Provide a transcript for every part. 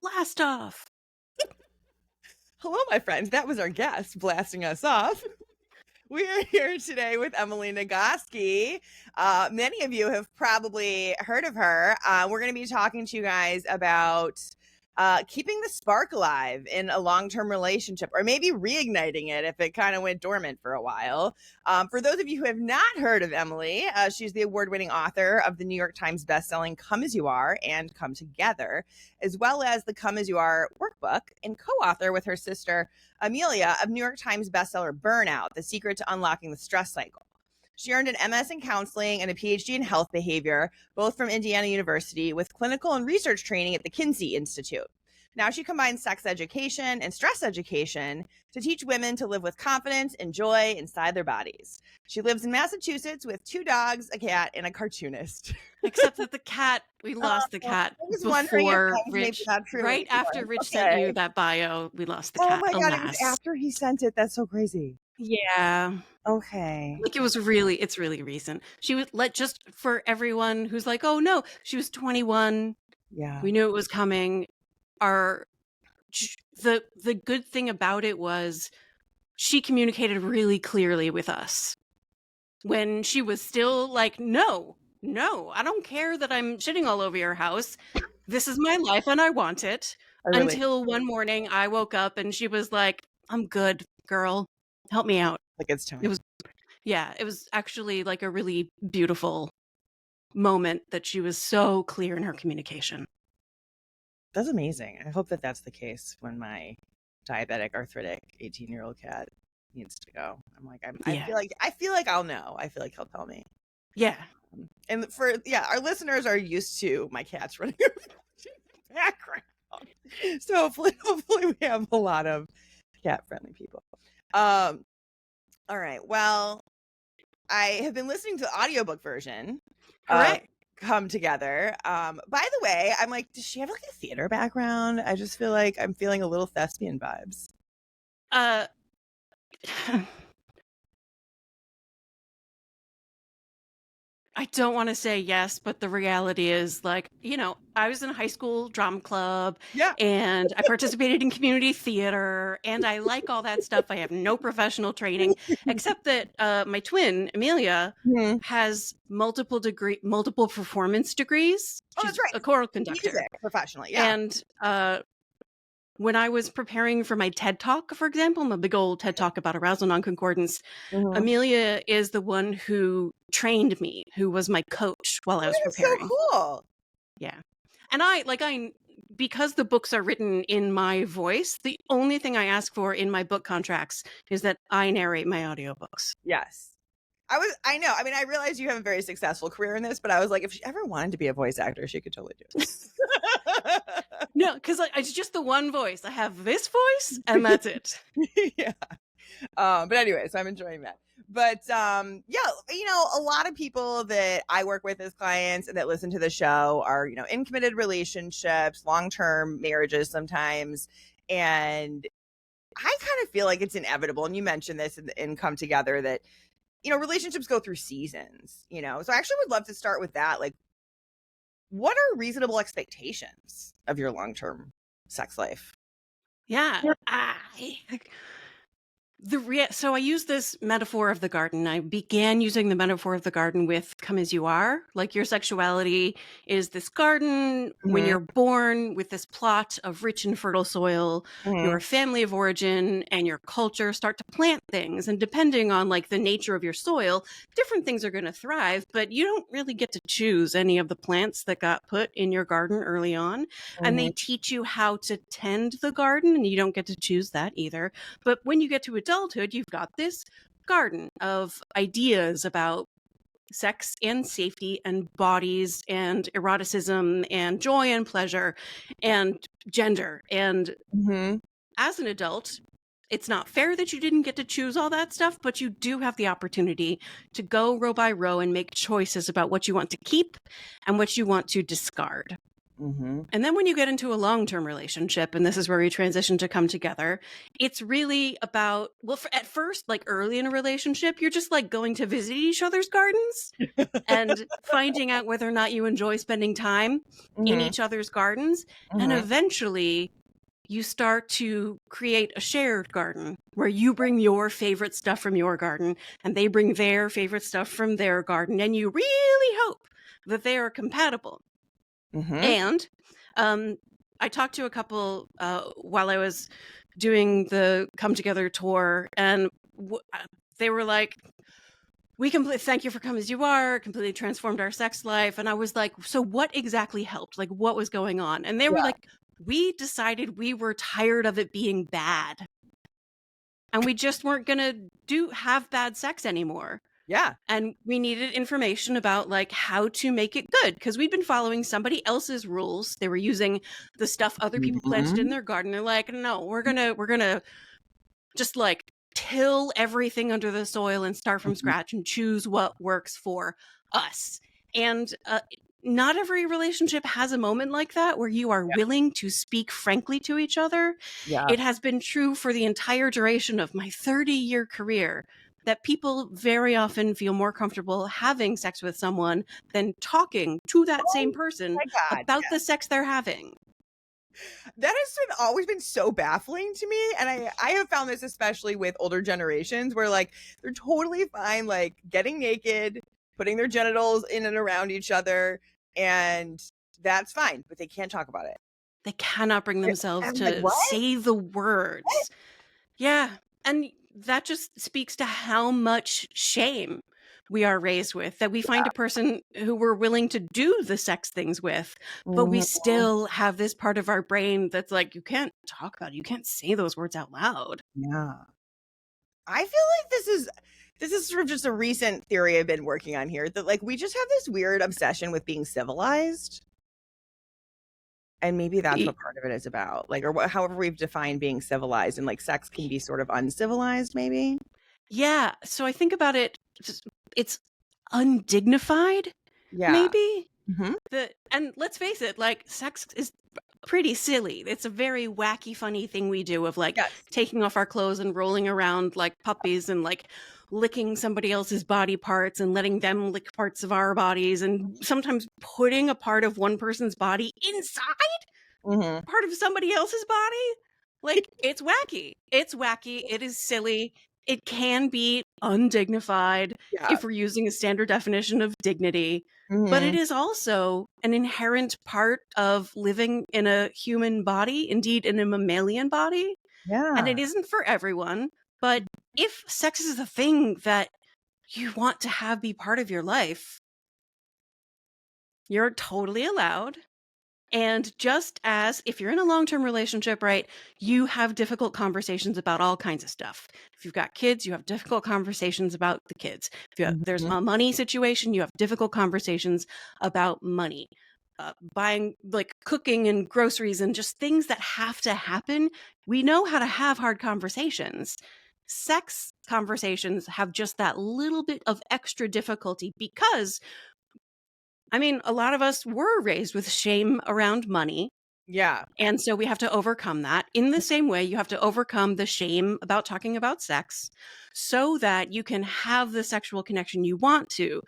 Blast off. Hello, my friends. That was our guest blasting us off. We are here today with Emily Nagoski. Many of you have probably heard of her. We're going to be talking to you guys about keeping the spark alive in a long-term relationship, or maybe reigniting it if it kind of went dormant for a while. For those of you who have not heard of Emily, she's the award-winning author of the New York Times bestselling Come As You Are and Come Together, as well as the Come As You Are workbook, and co-author with her sister Amelia of New York Times bestseller Burnout: The Secret to Unlocking the Stress Cycle. She earned an MS in counseling and a PhD in health behavior, both from Indiana University, with clinical and research training at the Kinsey Institute. Now she combines sex education and stress education to teach women to live with confidence and joy inside their bodies. She lives in Massachusetts with 2 dogs, a cat, and a cartoonist. Except that the cat, we lost the cat I was wondering if before that was maybe Rich. not true Right anymore. after Rich sent you that bio, we lost the Oh cat. my God, it was Alas. after he sent it. That's so crazy. Yeah. Okay. Like it's really recent. She was just for everyone who's like, oh no, she was 21. Yeah. We knew it was coming. The good thing about it was she communicated really clearly with us when she was still like, no, I don't care that I'm shitting all over your house. This is my life and I want it. Until one morning I woke up and she was like, I'm good, girl. Help me out. Like it's time. It was actually like a really beautiful moment that she was so clear in her communication. That's amazing. I hope that that's the case when my diabetic, arthritic 18-year-old cat needs to go. I'm like, I feel like I'll know. I feel like he'll tell me. Yeah. And our listeners are used to my cats running in the background. So hopefully we have a lot of cat-friendly people. All right. Well, I have been listening to the audiobook version. Correct. Come Together. By the way, I'm like, does she have like a theater background? I just feel like I'm feeling a little thespian vibes. I don't want to say yes, but the reality is, like, I was in a high school drama club, and I participated in community theater, and I like all that stuff. I have no professional training, except that my twin, Amelia, has multiple performance degrees. Oh, She's that's right. a choral conductor. Music professionally, yeah. And when I was preparing for my TED Talk, for example, my big old TED Talk about arousal nonconcordance, Amelia is the one who trained me, who was my coach while I was preparing. So cool. Yeah. And because the books are written in my voice, the only thing I ask for in my book contracts is that I narrate my audiobooks. Yes. I know. I mean, I realize you have a very successful career in this, but I was like, if she ever wanted to be a voice actor, she could totally do it. No, because it's just the one voice. I have this voice, and that's it. Yeah. But anyway, so I'm enjoying that. But a lot of people that I work with as clients and that listen to the show are, in committed relationships, long-term marriages sometimes. And I kind of feel like it's inevitable. And you mentioned this in Come Together that, relationships go through seasons, So I actually would love to start with that. Like, what are reasonable expectations of your long-term sex life? Yeah. So I use this metaphor of the garden. I began using the metaphor of the garden with Come As You Are. Like, your sexuality is this garden when you're born with this plot of rich and fertile soil. Your family of origin and your culture start to plant things. And depending on like the nature of your soil, different things are going to thrive, but you don't really get to choose any of the plants that got put in your garden early on. And they teach you how to tend the garden, and you don't get to choose that either. But when you get to adulthood, you've got this garden of ideas about sex and safety and bodies and eroticism and joy and pleasure and gender. And as an adult, it's not fair that you didn't get to choose all that stuff, but you do have the opportunity to go row by row and make choices about what you want to keep and what you want to discard. Mm-hmm. And then when you get into a long-term relationship, and this is where we transition to come together, it's really about, well, at first, like early in a relationship, you're just like going to visit each other's gardens and finding out whether or not you enjoy spending time in Mm-hmm. each other's gardens. And Mm-hmm. eventually you start to create a shared garden where you bring your favorite stuff from your garden and they bring their favorite stuff from their garden. And you really hope that they are compatible. Mm-hmm. And I talked to a couple while I was doing the Come Together tour, and they were like, we completely thank you for coming as you are, completely transformed our sex life. And I was like, so what exactly helped? Like, what was going on? And they were Yeah. like, we decided we were tired of it being bad. And we just weren't going to have bad sex anymore. Yeah. And we needed information about like how to make it good because we'd been following somebody else's rules. They were using the stuff other people planted in Mm-hmm. their garden. They're like, no, we're gonna just like till everything under the soil and start from Mm-hmm. scratch and choose what works for us. And not every relationship has a moment like that where you are willing to speak frankly to each other. Yeah. It has been true for the entire duration of my 30-year career that people very often feel more comfortable having sex with someone than talking to that same Oh person my God. about the sex they're having. That has always been so baffling to me. And I have found this especially with older generations where like they're totally fine, like getting naked, putting their genitals in and around each other, and that's fine, but they can't talk about it. They cannot bring themselves I'm like, to what? say the words. Yeah. And that just speaks to how much shame we are raised with, that we find a person who we're willing to do the sex things with, but we Mhm. still have this part of our brain that's like, you can't talk about it. You can't say those words out loud. Yeah. I feel like this is sort of just a recent theory I've been working on here that like we just have this weird obsession with being civilized. And maybe that's Y- what part of it is about. Like or however we've defined being civilized and like sex can be sort of uncivilized maybe. Yeah. So I think about it, it's undignified, Yeah. maybe. Mhm. And let's face it, like sex is pretty silly. It's a very wacky, funny thing we do of like Yes. taking off our clothes and rolling around like puppies and like licking somebody else's body parts and letting them lick parts of our bodies and sometimes putting a part of one person's body inside Mhm. part of somebody else's body. Like it's wacky. It's wacky. It is silly. It can be undignified Yeah. if we're using a standard definition of dignity. But it Mhm. is also an inherent part of living in a human body, indeed in a mammalian body. And Yeah. it isn't for everyone. But if sex is a thing that you want to have be part of your life, you're totally allowed. And just as if you're in a long-term relationship, right, you have difficult conversations about all kinds of stuff. If you've got kids, you have difficult conversations about the kids. There's Mhm. a money situation, you have difficult conversations about money. Buying, like cooking and groceries and just things that have to happen. We know how to have hard conversations. Sex conversations have just that little bit of extra difficulty because I mean, a lot of us were raised with shame around money. Yeah. And so we have to overcome that. In the same way, you have to overcome the shame about talking about sex so that you can have the sexual connection you want to.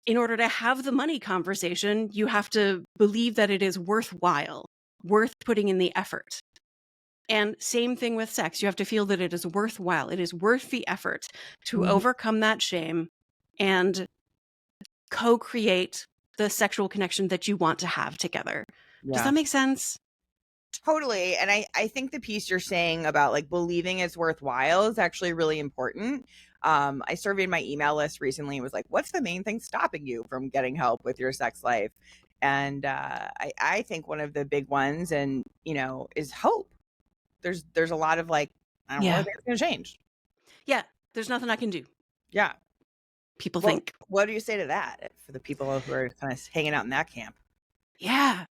In order to have the money conversation, you have to believe that it is worthwhile, worth putting in the effort. And same thing with sex. You have to feel that it is worthwhile. It is worth the effort to Mhm. overcome that shame and co-create the sexual connection that you want to have together. Does Yeah. that make sense? Totally. And I think the piece you're saying about like believing it's worthwhile is actually really important. I surveyed my email list recently and was like, what's the main thing stopping you from getting help with your sex life? And I think one of the big ones and is hope. There's a lot of like, I don't really Yeah. think it's gonna change. Yeah. There's nothing I can do, Yeah. people Well, think. what do you say to that for the people who are kind of hanging out in that camp? Yeah.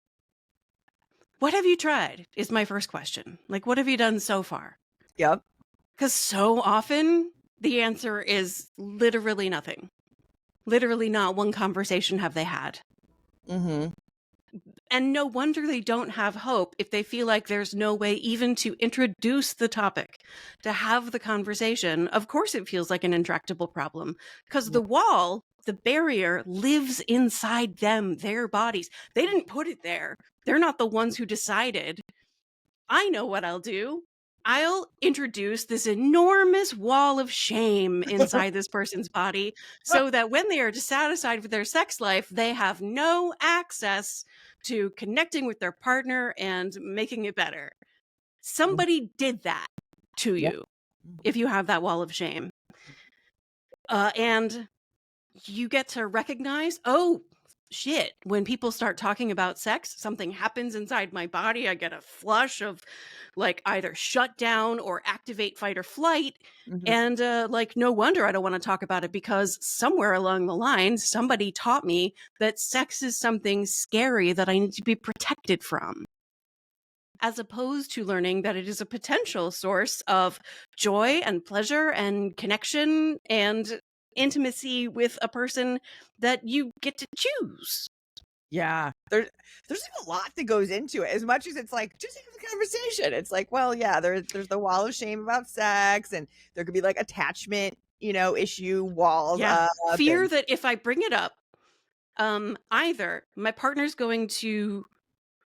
What have you tried? Is my first question. Like, what have you done so far? Yep. Because so often the answer is literally nothing. Literally not one conversation have they had. Mm-hmm. And no wonder they don't have hope if they feel like there's no way even to introduce the topic, to have the conversation. Of course, it feels like an intractable problem because the wall, the barrier, lives inside them, their bodies. They didn't put it there. They're not the ones who decided. I know what I'll do. I'll introduce this enormous wall of shame inside this person's body so that when they are dissatisfied with their sex life, they have no access to connecting with their partner and making it better. Somebody did that to you if you have that wall of shame. And you get to recognize, oh, shit, when people start talking about sex, something happens inside my body. I get a flush of like either shut down or activate fight or flight. And like, no wonder I don't want to talk about it because somewhere along the line, somebody taught me that sex is something scary that I need to be protected from, as opposed to learning that it is a potential source of joy and pleasure and connection and intimacy with a person that you get to choose. Yeah. There's like a lot that goes into it. As much as it's like, just have a conversation. It's like, well, yeah, there's the wall of shame about sex, and there could be like attachment, issue walls Yeah. up. Fear that if I bring it up, either my partner's going to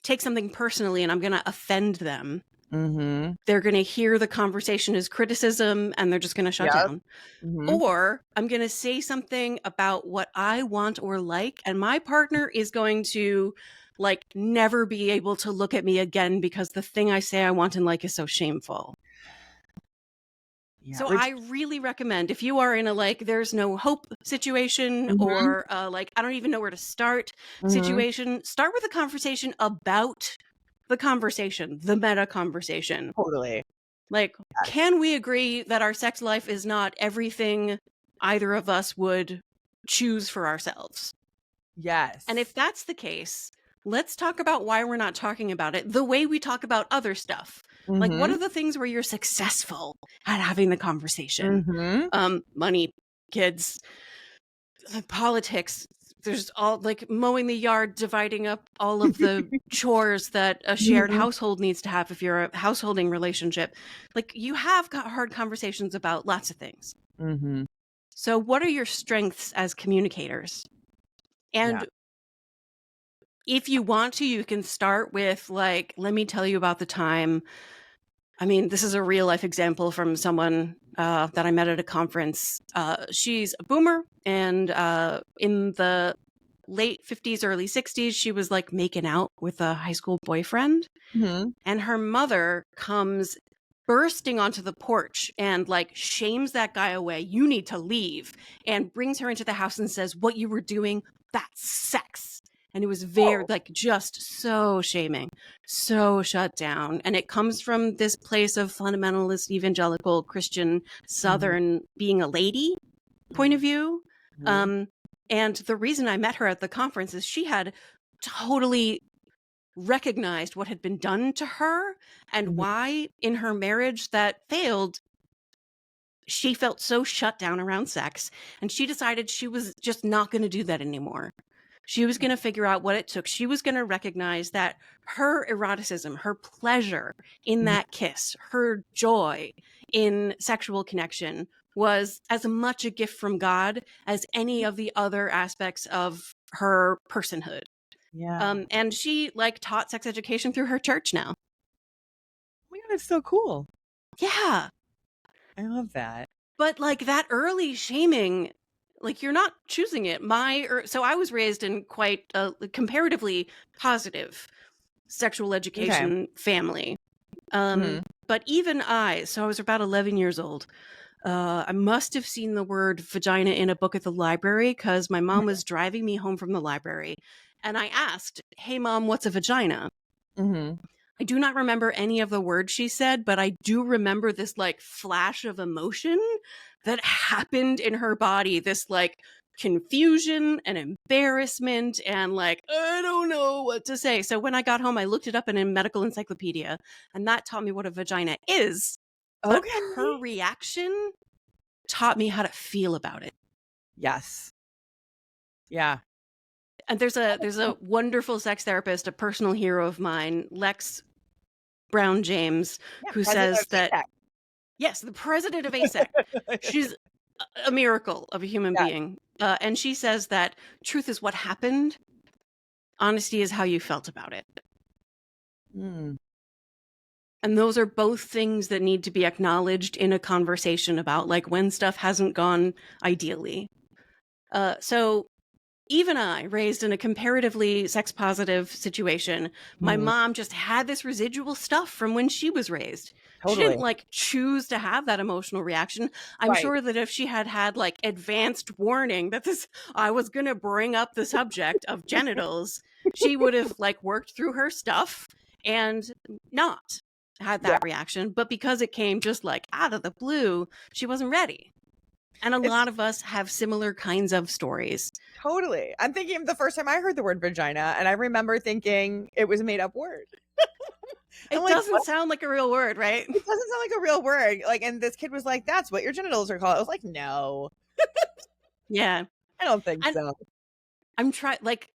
take something personally and I'm going to offend them. They're going to hear the conversation as criticism and they're just going to shut down. Or I'm going to say something about what I want or like, and my partner is going to like never be able to look at me again because the thing I say I want and like is so shameful. Yeah, So I really recommend, if you are in a like there's no hope situation or like I don't even know where to start situation, start with a conversation about the conversation, the meta conversation. Totally. Like, can we agree that our sex life is not everything either of us would choose for ourselves? Yes. And if that's the case, let's talk about why we're not talking about it the way we talk about other stuff. Like, what are the things where you're successful at having the conversation? Money, kids, politics. There's all like mowing the yard, dividing up all of the chores that a shared household needs to have if you're a householding relationship. Like, you have got hard conversations about lots of things. So what are your strengths as communicators? And if you want to, you can start with like, let me tell you about the time. I mean, this is a real life example from someone that I met at a conference. She's a boomer, and in the late 50s, early 60s, she was like making out with a high school boyfriend. And her mother comes bursting onto the porch and like shames that guy away. You need to leave. And brings her into the house and says, what you were doing, that's sex. And it was very, like, just so shaming, so shut down. And it comes from this place of fundamentalist, evangelical, Christian, Southern, being a lady point of view. And the reason I met her at the conference is she had totally recognized what had been done to her and why in her marriage that failed, she felt so shut down around sex. And she decided she was just not going to do that anymore. She was going to figure out what it took. She was going to recognize that her eroticism, her pleasure in that kiss, her joy in sexual connection was as much a gift from God as any of the other aspects of her personhood. And she like taught sex education through her church now. Oh my God, that's so cool. Yeah. I love that. But like that early shaming, like you're not choosing it. So I was raised in quite a comparatively positive sexual education family. But even so I was about 11 years old. I must have seen the word vagina in a book at the library because my mom was driving me home from the library. And I asked, hey, Mom, what's a vagina? I do not remember any of the words she said, but I do remember this like flash of emotion that happened in her body. This like confusion and embarrassment and like, I don't know what to say. So when I got home, I looked it up in a medical encyclopedia and that taught me what a vagina is. But her reaction taught me how to feel about it. Yes. Yeah. And there's a wonderful sex therapist, a personal hero of mine, Lex Brown James, Yeah, who president says of that APEC. yes, the president of ASEC. She's a miracle of a human Yeah. being. And she says that truth is what happened. Honesty is how you felt about it. Mm. And those are both things that need to be acknowledged in a conversation about like when stuff hasn't gone ideally. So Eve and I, raised in a comparatively sex positive situation, my Mhm. mom just had this residual stuff from when she was raised. She Totally. didn't like choose to have that emotional reaction. I'm Right. sure that if she had had like advanced warning that I was going to bring up the subject of genitals, she would have like worked through her stuff and not had Yeah. that reaction. But because it came just like out of the blue, she wasn't ready. And a It's lot of us have similar kinds of stories. totally. I'm thinking of the first time I heard the word vagina, and I remember thinking it was a made up word. I'm It like, doesn't what? sound like a real word, right? It doesn't sound like a real word. Like, and this kid was like, that's what your genitals are called. I was like, no, Yeah. I don't think And so. I'm trying, like,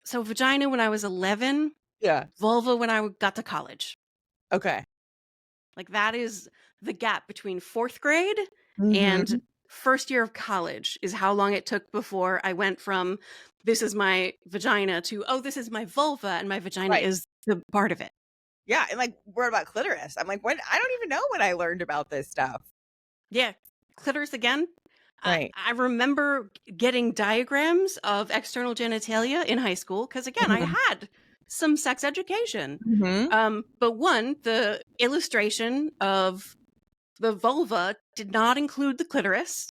so vagina when I was 11, Yeah. vulva when I got to college. Okay. Like, that is the gap between fourth grade and Hmm. first year of college, is how long it took before I went from this is my vagina to, oh, this is my vulva and my vagina Right. is the part of it. Yeah. And like, what about clitoris? I'm like, when? I don't even know when I learned about this stuff. Yeah. Clitoris again. Right. I remember getting diagrams of external genitalia in high school because, again, I Hmm. had some sex education. Hmm. But one, the illustration of the vulva did not include the clitoris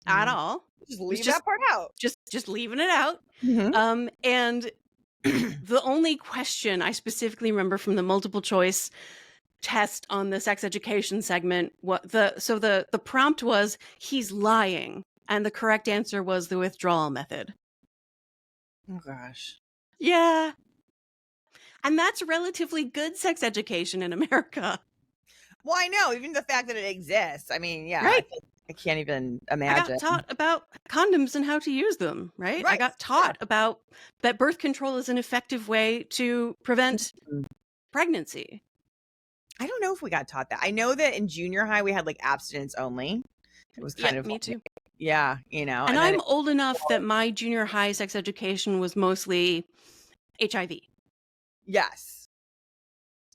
at all. Just It was leave that part out. just leaving it out. Hmm. And the only question I specifically remember from the multiple choice test on the sex education segment, the prompt was he's lying, and the correct answer was the withdrawal method. Oh gosh. Yeah. And that's relatively good sex education in America. Well, I know, even the fact that it exists. I mean, yeah, Right. I can't even I got imagine. taught about condoms and how to use them, right? I Right. got Yeah. taught about that birth control is an effective way to prevent Mhm. pregnancy. I don't know if we got taught that. I know that in junior high we had like abstinence only. It was Yeah, kind of me like, too. yeah, you know, And and then I'm old enough that my junior high sex education was mostly HIV. yes.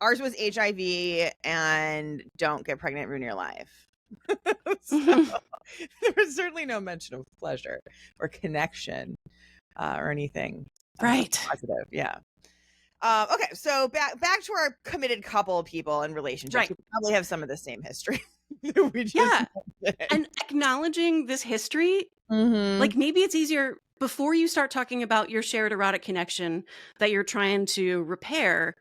Ours was HIV and don't get pregnant, ruin your life. So there was certainly no mention of pleasure or connection or anything Right. positive. Yeah. Okay, so back to our committed couple people in relationships Right. who probably have some of the same history that we just Yeah. mentioned. And acknowledging this history, Mhm. like maybe it's easier before you start talking about your shared erotic connection that you're trying to repair.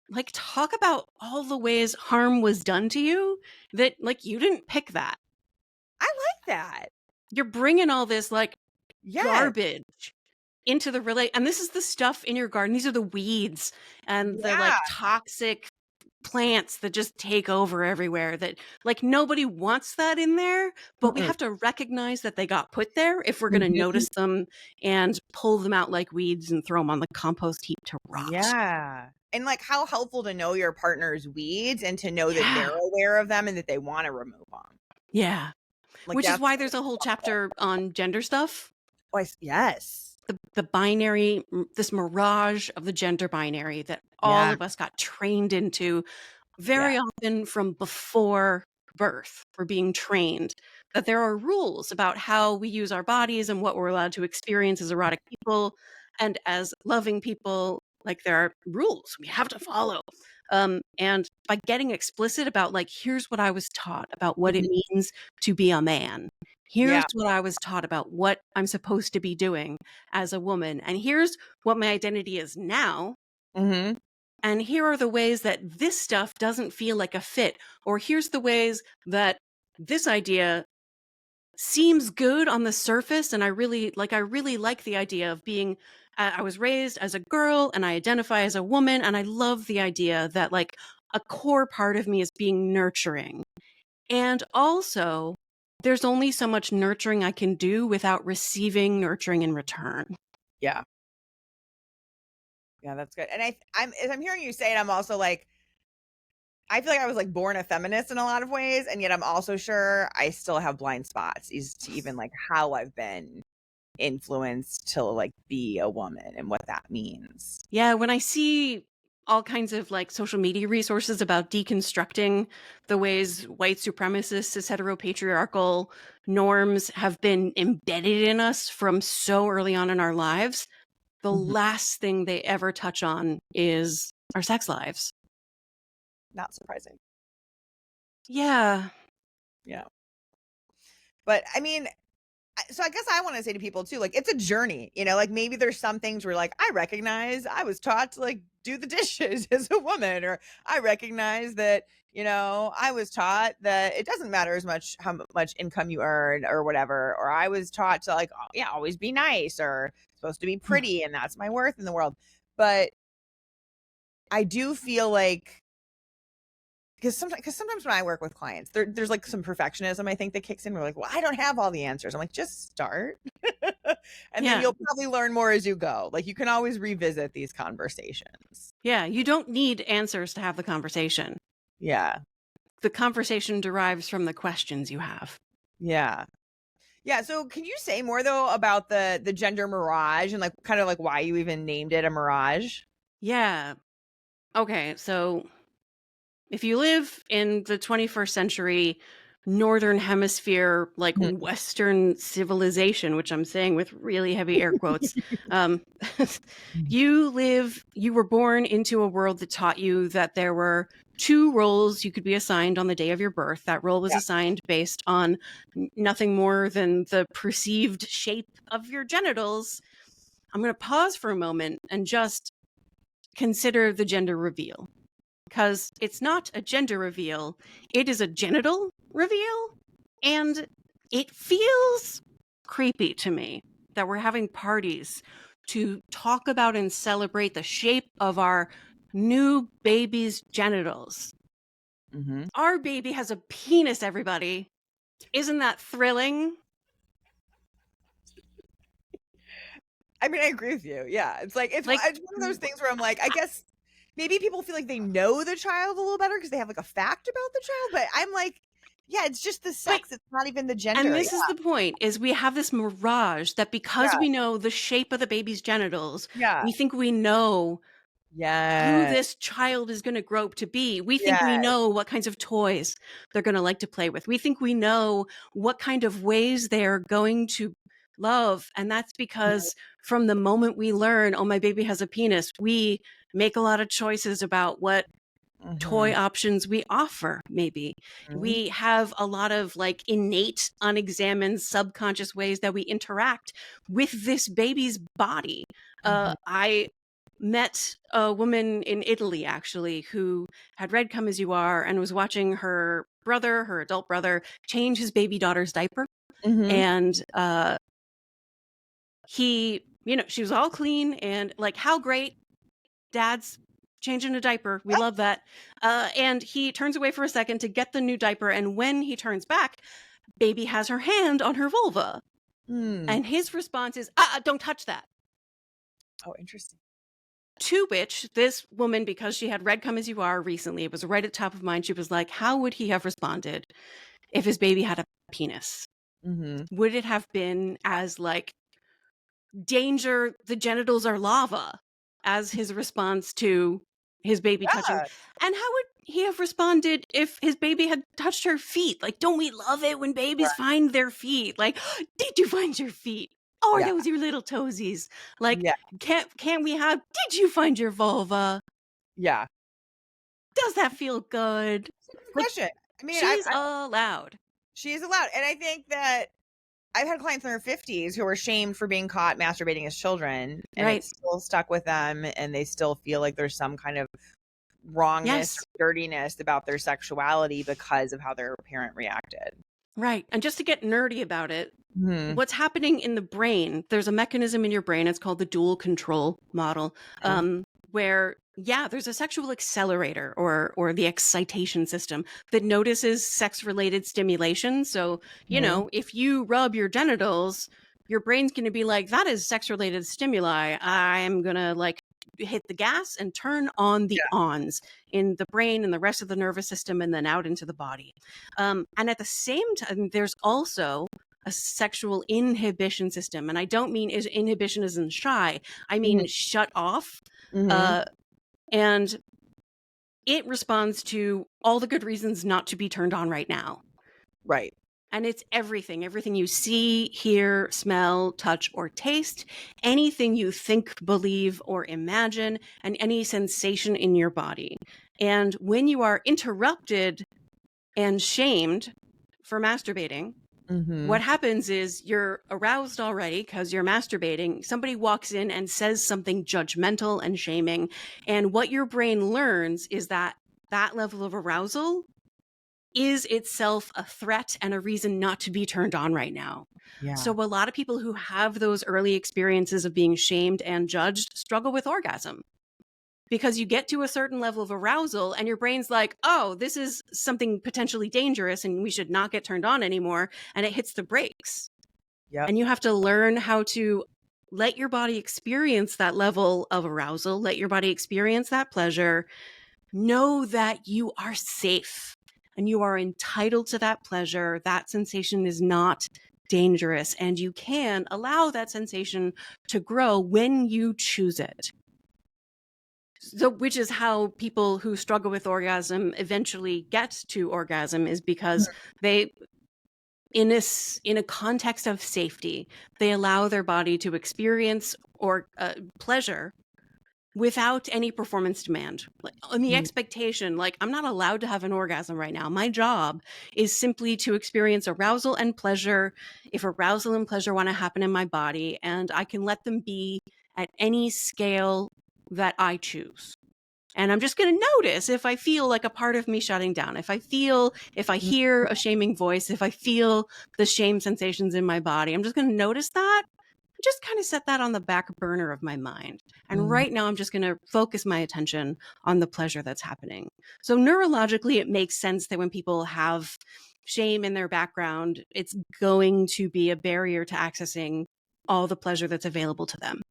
Like, talk about all the ways harm was done to you that, like, you didn't pick that. I like that. You're bringing all this, like, Yes. garbage into the and this is the stuff in your garden. These are the weeds and the, Yeah. like, toxic plants that just take over everywhere that, like, nobody wants that in there, but we Mm-mm. have to recognize that they got put there if we're going to Mhm. notice them and pull them out like weeds and throw them on the compost heap to rot. Yeah. And like how helpful to know your partner's weeds and to know that they're Yeah. aware of them and that they want to remove them. Yeah. Like Which is that's why there's a whole chapter on gender stuff. yes. The binary, this mirage of the gender binary that all Yeah. of us got trained into Yeah. very often from before birth. We're being trained that there are rules about how we use our bodies and what we're allowed to experience as erotic people and as loving people. Like, there are rules we have to follow. And by getting explicit about, like, here's what I was taught about what it Mhm. means to be a man. Here's Yeah. what I was taught about what I'm supposed to be doing as a woman. And here's what my identity is now. Mhm. And here are the ways that this stuff doesn't feel like a fit. Or here's the ways that this idea seems good on the surface. And I really like the idea of being, I was raised as a girl and I identify as a woman. And I love the idea that, like, a core part of me is being nurturing. And also, there's only so much nurturing I can do without receiving nurturing in return. Yeah. Yeah, that's good. And as I'm hearing you say it, I'm also like, I feel like I was like born a feminist in a lot of ways, and yet I'm also sure I still have blind spots as to even like how I've been influenced to like be a woman and what that means. Yeah, when I see all kinds of like social media resources about deconstructing the ways white supremacist, cis heteropatriarchal norms have been embedded in us from so early on in our lives, the Mhm. last thing they ever touch on is our sex lives. Not surprising. Yeah. Yeah. But I mean, so I guess I want to say to people too, like it's a journey, like maybe there's some things where like I recognize I was taught to like do the dishes as a woman, or I recognize that, I was taught that it doesn't matter as much how much income you earn or whatever, or I was taught to like, oh, yeah, always be nice or supposed to be pretty and that's my worth in the world. But I do feel like because sometimes when I work with clients, there's like some perfectionism I think that kicks in. We're like, well, I don't have all the answers. I'm like, just start, and then Yeah. you'll probably learn more as you go. Like you can always revisit these conversations. Yeah. You don't need answers to have the conversation. Yeah, The conversation derives from the questions you have. yeah, yeah. So can you say more though about the gender mirage and like kind of like why you even named it a mirage? Yeah. Okay. So if you live in the 21st century, Northern Hemisphere, like Mhm. Western civilization, which I'm saying with really heavy air quotes, um, you were born into a world that taught you that there were two roles you could be assigned on the day of your birth. That role was Yeah. assigned based on nothing more than the perceived shape of your genitals. I'm going to pause for a moment and just consider the gender reveal, because it's not a gender reveal, it is a genital reveal. And it feels creepy to me that we're having parties to talk about and celebrate the shape of our new baby's genitals. Mm-hmm. Our baby has a penis, everybody. Isn't that thrilling? I mean, I agree with you. Yeah. It's like, Like, it's one of those things where I'm like, I guess maybe people feel like they know the child a little better because they have like a fact about the child. But I'm like, yeah, it's just the but sex. It's not even the and gender. this is the point, is we have this mirage that because Yeah. we know the shape of the baby's genitals, Yeah. we think we know who Yeah. this child is going to grow up to be. We think we Yeah. know what kinds of toys they're going to like to play with. We think we know what kind of ways they're going to love. And that's because from the moment we learn, oh, my baby has a penis, we make a lot of choices about what Mm-hmm. toy options we offer. Maybe Mm-hmm. we have a lot of like innate, unexamined, subconscious ways that we interact with this baby's body. Mm-hmm. I met a woman in Italy, actually, who had read Come As You Are and was watching her brother, her adult brother, change his baby daughter's diaper. Mm-hmm. And she was all clean and like, how great, dad's changing a diaper. We love that. And he turns away for a second to get the new diaper. And when he turns back, baby has her hand on her vulva. Mm. And his response is, don't touch that. Oh, interesting. To which this woman, because she had read Come As You Are recently, it was right at the top of mind. She was like, how would he have responded if his baby had a penis? Mm-hmm. Would it have been as like, danger, the genitals are lava, as his response to his baby touching? Yeah. And how would he have responded if his baby had touched her feet? Like, don't we love it when babies Right. find their feet? Like, did you find your feet? Oh, are Yeah. those your little toesies? Like, Yeah. can't we have, did you find your vulva? Yeah. Does that feel good? Good Like, question. I mean, she's allowed. she is allowed, and I think that I've had clients in their 50s who are shamed for being caught masturbating as children, and Right. it's still stuck with them, and they still feel like there's some kind of wrongness Yes. or dirtiness about their sexuality because of how their parent reacted. Right. And just to get nerdy about it, Hmm. what's happening in the brain, there's a mechanism in your brain, it's called the dual control model, where there's a sexual accelerator or the excitation system that notices sex related stimulation. So if you rub your genitals, your brain's going to be like, that is sex related stimuli, I'm gonna like hit the gas and turn on the Yeah. ons in the brain and the rest of the nervous system and then out into the body. And at the same time, there's also a sexual inhibition system. And I don't mean inhibition as in shy. I mean shut off. Mm-hmm. Uh, and it responds to all the good reasons not to be turned on right now. Right. And it's everything you see, hear, smell, touch, or taste, anything you think, believe, or imagine, and any sensation in your body. And when you are interrupted and shamed for masturbating, what happens is you're aroused already because you're masturbating. Somebody walks in and says something judgmental and shaming. And what your brain learns is that that level of arousal is itself a threat and a reason not to be turned on right now. Yeah. So a lot of people who have those early experiences of being shamed and judged struggle with orgasm. Because you get to a certain level of arousal and your brain's like, oh, this is something potentially dangerous and we should not get turned on anymore. And it hits the brakes. Yep. And you have to learn how to let your body experience that level of arousal, let your body experience that pleasure, know that you are safe and you are entitled to that pleasure. That sensation is not dangerous and you can allow that sensation to grow when you choose it. So, which is how people who struggle with orgasm eventually get to orgasm, is because they, in a context of safety, they allow their body to experience or pleasure without any performance demand. Like, on the expectation, like, I'm not allowed to have an orgasm right now. My job is simply to experience arousal and pleasure if arousal and pleasure want to happen in my body, and I can let them be at any scale that I choose. And I'm just going to notice if I feel like a part of me shutting down, if I hear a shaming voice, if I feel the shame sensations in my body, I'm just going to notice that. Just kind of set that on the back burner of my mind. And right now, I'm just going to focus my attention on the pleasure that's happening. So neurologically, it makes sense that when people have shame in their background, it's going to be a barrier to accessing all the pleasure that's available to them.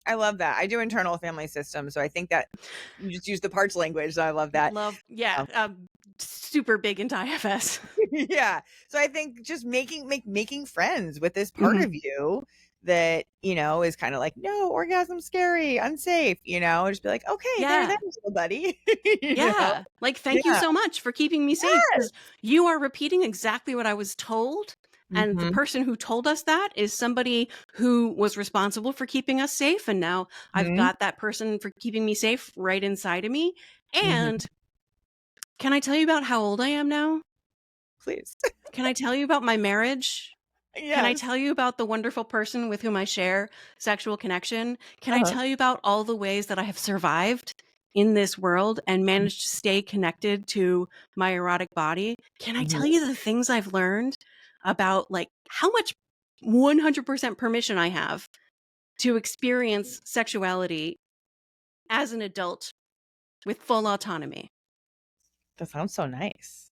I love that. I do internal family systems, so I think that you just use the parts language. So I love that. Super big into IFS. Yeah. So I think just making friends with this part of you that, is kind of like, no, orgasm's scary, unsafe, just be like, okay, there, little buddy. Yeah. Like, thank you so much for keeping me safe, because you are repeating exactly what I was told. And the person who told us that is somebody who was responsible for keeping us safe. And now I've got that person for keeping me safe right inside of me. And can I tell you about how old I am now? Please. Can I tell you about my marriage? Yes. Can I tell you about the wonderful person with whom I share sexual connection? Can I tell you about all the ways that I have survived in this world and managed to stay connected to my erotic body? Can I tell you the things I've learned about, like, how much 100% permission I have to experience sexuality as an adult with full autonomy? That sounds so nice.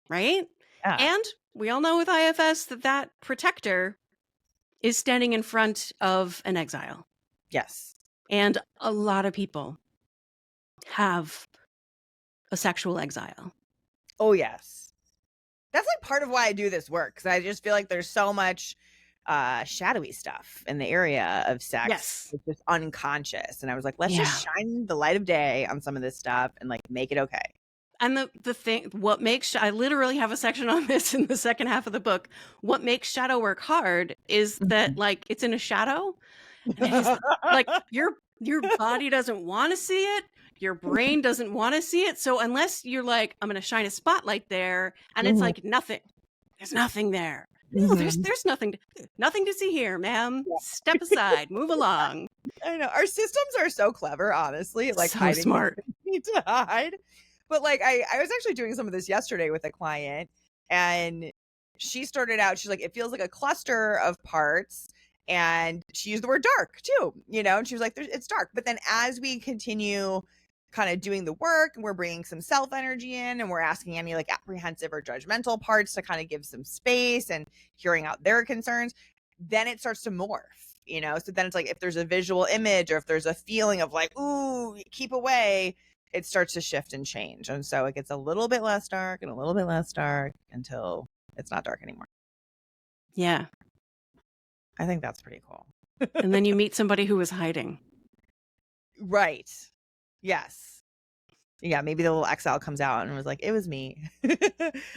Right? Yeah. And we all know with IFS that protector is standing in front of an exile. Yes. And a lot of people have a sexual exile. Oh, yes. That's like part of why I do this work, because I just feel like there's so much shadowy stuff in the area of sex. Yes. It's just unconscious. And I was like, let's just shine the light of day on some of this stuff and like make it okay. And the thing, what makes, I literally have a section on this in the second half of the book. What makes shadow work hard is that, like, it's in a shadow, and it is like your body doesn't want to see it. Your brain doesn't want to see it. So unless you're like, I'm going to shine a spotlight there, and it's like nothing, there's nothing there. No, there's nothing to see here, ma'am. Step aside, move along. I know our systems are so clever, honestly, like so hiding smart. Need to hide. But like I was actually doing some of this yesterday with a client, and she started out, she's like, it feels like a cluster of parts. And she used the word dark too, and she was like, it's dark. But then as we continue kind of doing the work, and we're bringing some self energy in, and we're asking any like apprehensive or judgmental parts to kind of give some space and hearing out their concerns, then it starts to morph. you know? So then it's like if there's a visual image or if there's a feeling of like, ooh, keep away, it starts to shift and change. And so it gets a little bit less dark and a little bit less dark until it's not dark anymore. Yeah. I think that's pretty cool. And then you meet somebody who was hiding. Right. Yes. Yeah, maybe the little XL comes out and was like, it was me.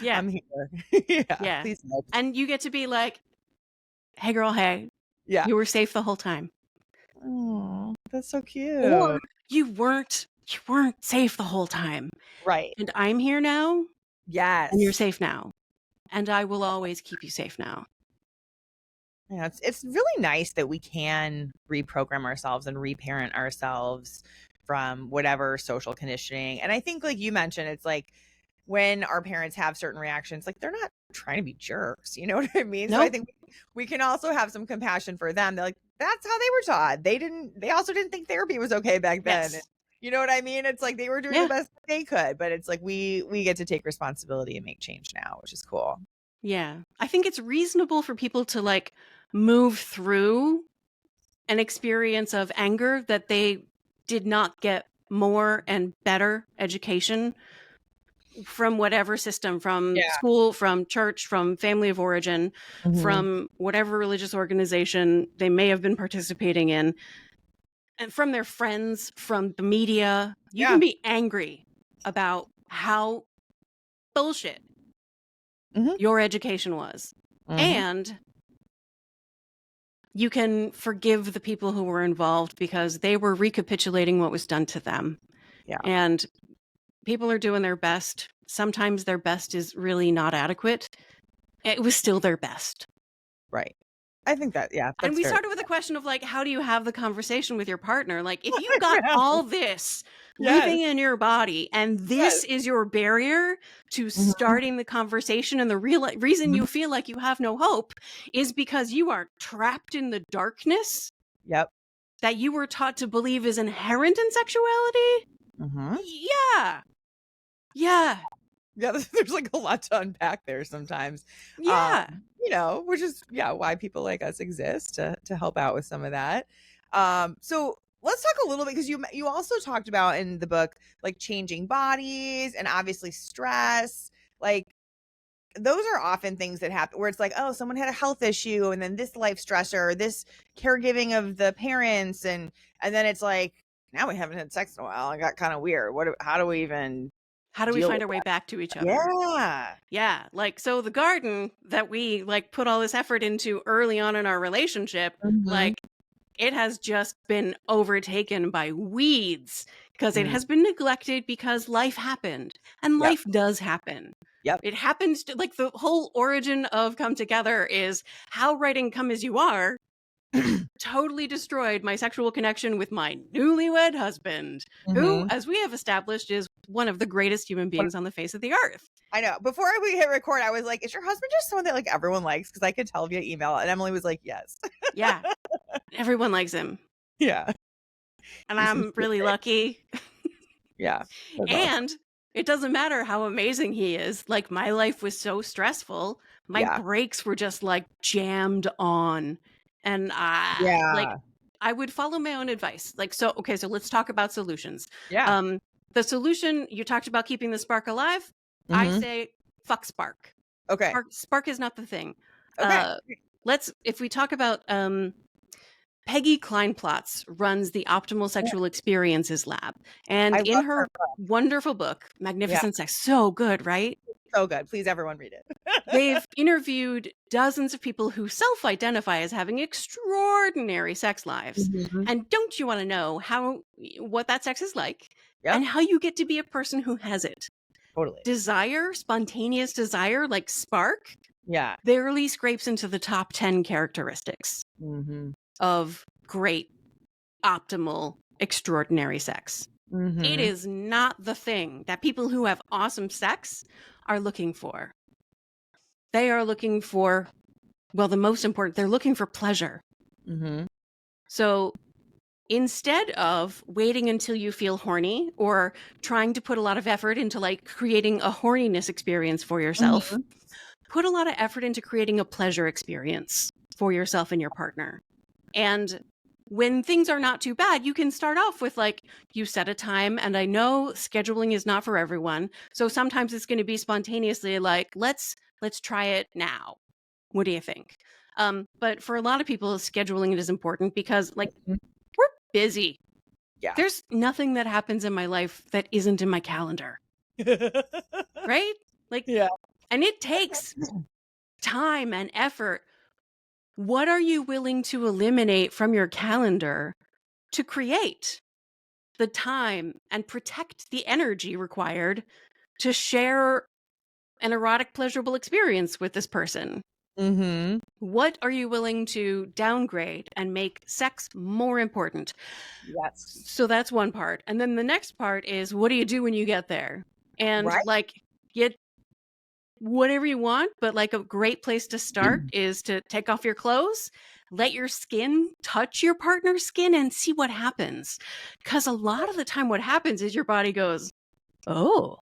Yeah. I'm here. Yeah. Yeah. Please help. And you get to be like, hey, girl, hey, Yeah. you were safe the whole time. Oh, that's so cute. Or you weren't safe the whole time. Right. And I'm here now. Yes. And you're safe now. And I will always keep you safe now. Yeah, it's really nice that we can reprogram ourselves and reparent ourselves from whatever social conditioning. And I think, like you mentioned, it's like when our parents have certain reactions, like they're not trying to be jerks. You know what I mean? So I Nope. think we can also have some compassion for them. They're like, that's how they were taught. They also didn't think therapy was okay back then. Yes. You know what I mean? It's like they were doing Yeah. the best they could, but it's like we get to take responsibility and make change now, which is cool. Yeah. I think it's reasonable for people to like move through an experience of anger that they did not get more and better education from whatever system, from Yeah. school, from church, from family of origin, Mhm. from whatever religious organization they may have been participating in, and from their friends, from the media. You Yeah. can be angry about how bullshit Mhm. your education was. Mhm. And you can forgive the people who were involved because they were recapitulating what was done to them. Yeah. And people are doing their best. Sometimes their best is really not adequate. It was still their best. Right. I think that, yeah. And That's we fair. started with a question of like, how do you have the conversation with your partner? Like, if you've got Yeah. all this Yes. living in your body and this is your barrier to starting the conversation, and the real reason you feel like you have no hope is because you are trapped in the darkness Yep. that you were taught to believe is inherent in sexuality. Mhm. Yeah. Yeah. Yeah, there's like a lot to unpack there sometimes. Yeah. You know, which is why people like us exist to help out with some of that. So let's talk a little bit because you also talked about in the book like changing bodies and obviously stress. Like those are often things that happen where it's like, oh, someone had a health issue and then this life stressor, this caregiving of the parents, and then it's like now we haven't had sex in a while. It got kind of weird. How do we even How do we deal find with our way that? back to each other? Yeah. Yeah. Like, so the garden that we like put all this effort into early on in our relationship, like it has just been overtaken by weeds because it has been neglected because life happened, and life does happen. Yep. It happens to, like, the whole origin of Come Together is how writing Come As You Are totally destroyed my sexual connection with my newlywed husband, who, as we have established, is one of the greatest human beings on the face of the earth. I know. Before we hit record, I was like, is your husband just someone that like everyone likes? Because I could tell via email. And Emily was like, yes. Yeah. Everyone likes him. Yeah. And I'm really lucky. Yeah. And it doesn't matter how amazing he is. Like, my life was so stressful. My brakes were just like jammed on. And I would follow my own advice. Like, so let's talk about solutions. Yeah. The solution, you talked about keeping the spark alive. I say, fuck spark. Okay. Spark is not the thing. Okay. If we talk about Peggy Kleinplatz runs the Optimal Sexual Experiences Lab. And in her wonderful book, Magnificent Sex, so good, right? So good. Please, everyone read it. They've interviewed dozens of people who self-identify as having extraordinary sex lives. And don't you want to know what that sex is like and how you get to be a person who has it? Totally. Desire, spontaneous desire, like spark, Yeah. barely scrapes into the top 10 characteristics of great, optimal, extraordinary sex. It is not the thing that people who have awesome sex are looking for. They are looking for, well, the most important, they're looking for pleasure. So instead of waiting until you feel horny or trying to put a lot of effort into like creating a horniness experience for yourself, put a lot of effort into creating a pleasure experience for yourself and your partner. And when things are not too bad, you can start off with like, you set a time, and I know scheduling is not for everyone. So sometimes it's going to be spontaneously like, let's try it now. What do you think? But for a lot of people, scheduling it is important because like Mhm. we're busy. Yeah. There's nothing that happens in my life that isn't in my calendar, right? Like, Yeah. and it takes time and effort. What are you willing to eliminate from your calendar to create the time and protect the energy required to share an erotic, pleasurable experience with this person? Mm-hmm. What are you willing to downgrade and make sex more important? Yes. So that's one part. And then the next part is, what do you do when you get there? And Right. like, get whatever you want, but like a great place to start is to take off your clothes, let your skin touch your partner's skin, and see what happens. Because a lot of the time what happens is your body goes, oh,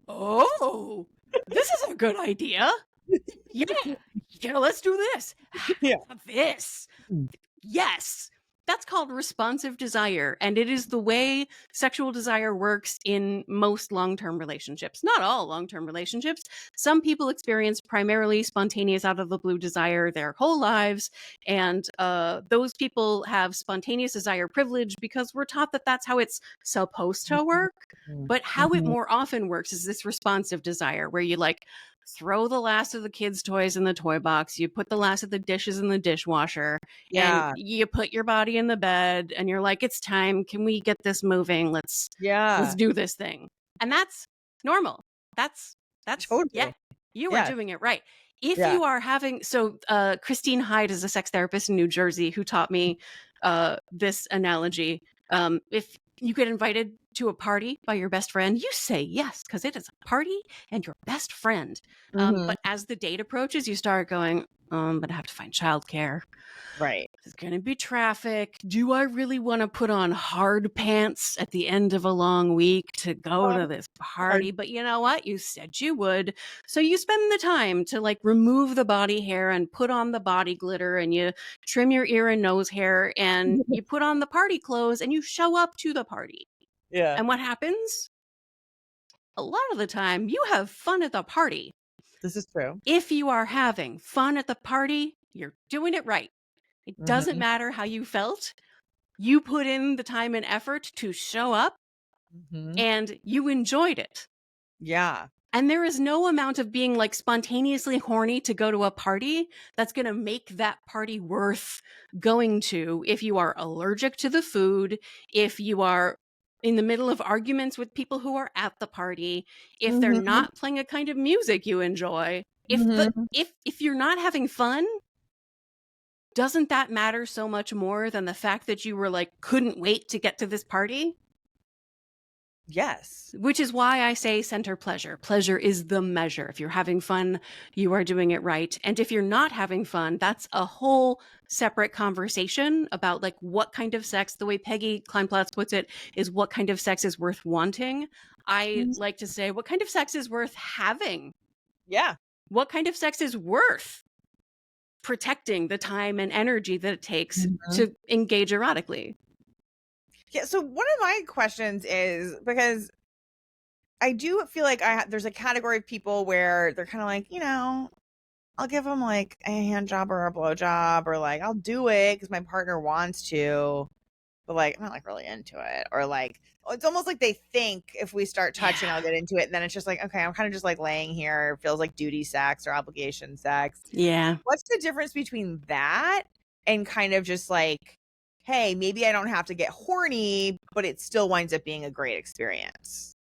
oh, this is a good idea. Yeah, let's do this. Yeah. This. Yes. That's called responsive desire. And it is the way sexual desire works in most long-term relationships. Not all long-term relationships. Some people experience primarily spontaneous out of the blue desire their whole lives. And those people have spontaneous desire privilege because we're taught that that's how it's supposed to work. But how it more often works is this responsive desire where you like throw the last of the kids' toys in the toy box, you put the last of the dishes in the dishwasher, and Yeah. you put your body in the bed, and you're like, it's time. Can we get this moving? Let's Yeah. do this thing. And that's normal. That's yeah, Totally. you are Yeah. doing it right. If Yeah. you are having Christine Hyde is a sex therapist in New Jersey who taught me this analogy. If you get invited to a party by your best friend, you say yes because it is a party and your best friend. Mm-hmm. But as the date approaches, you start going, but I have to find childcare. Right. There's going to be traffic. Do I really want to put on hard pants at the end of a long week to go to this party? But you know what? You said you would. So you spend the time to like remove the body hair and put on the body glitter, and you trim your ear and nose hair, and you put on the party clothes, and you show up to the party. Yeah. And what happens? A lot of the time, you have fun at the party. This is true. If you are having fun at the party, you're doing it right. It doesn't matter how you felt. You put in the time and effort to show up, Mm-hmm. and you enjoyed it. Yeah. And there is no amount of being like spontaneously horny to go to a party that's going to make that party worth going to if you are allergic to the food, if you are in the middle of arguments with people who are at the party, if they're Mm-hmm. not playing a kind of music you enjoy, Mm-hmm. if you're not having fun, doesn't that matter so much more than the fact that you were like, couldn't wait to get to this party? Yes. Which is why I say center pleasure. Pleasure is the measure. If you're having fun, you are doing it right. And if you're not having fun, that's a whole separate conversation about like what kind of sex, the way Peggy Kleinplatz puts it, is what kind of sex is worth wanting. I like to say, what kind of sex is worth having? Yeah. What kind of sex is worth protecting the time and energy that it takes to engage erotically? Yeah. So one of my questions is, because I do feel like there's a category of people where they're kind of like, I'll give them like a hand job or a blow job, or like I'll do it because my partner wants to, but like I'm not like really into it, or like it's almost like they think if we start touching, I'll get into it, and then it's just like, okay, I'm kind of just like laying here. It feels like duty sex or obligation sex. Yeah. What's the difference between that and kind of just like, hey, maybe I don't have to get horny, but it still winds up being a great experience?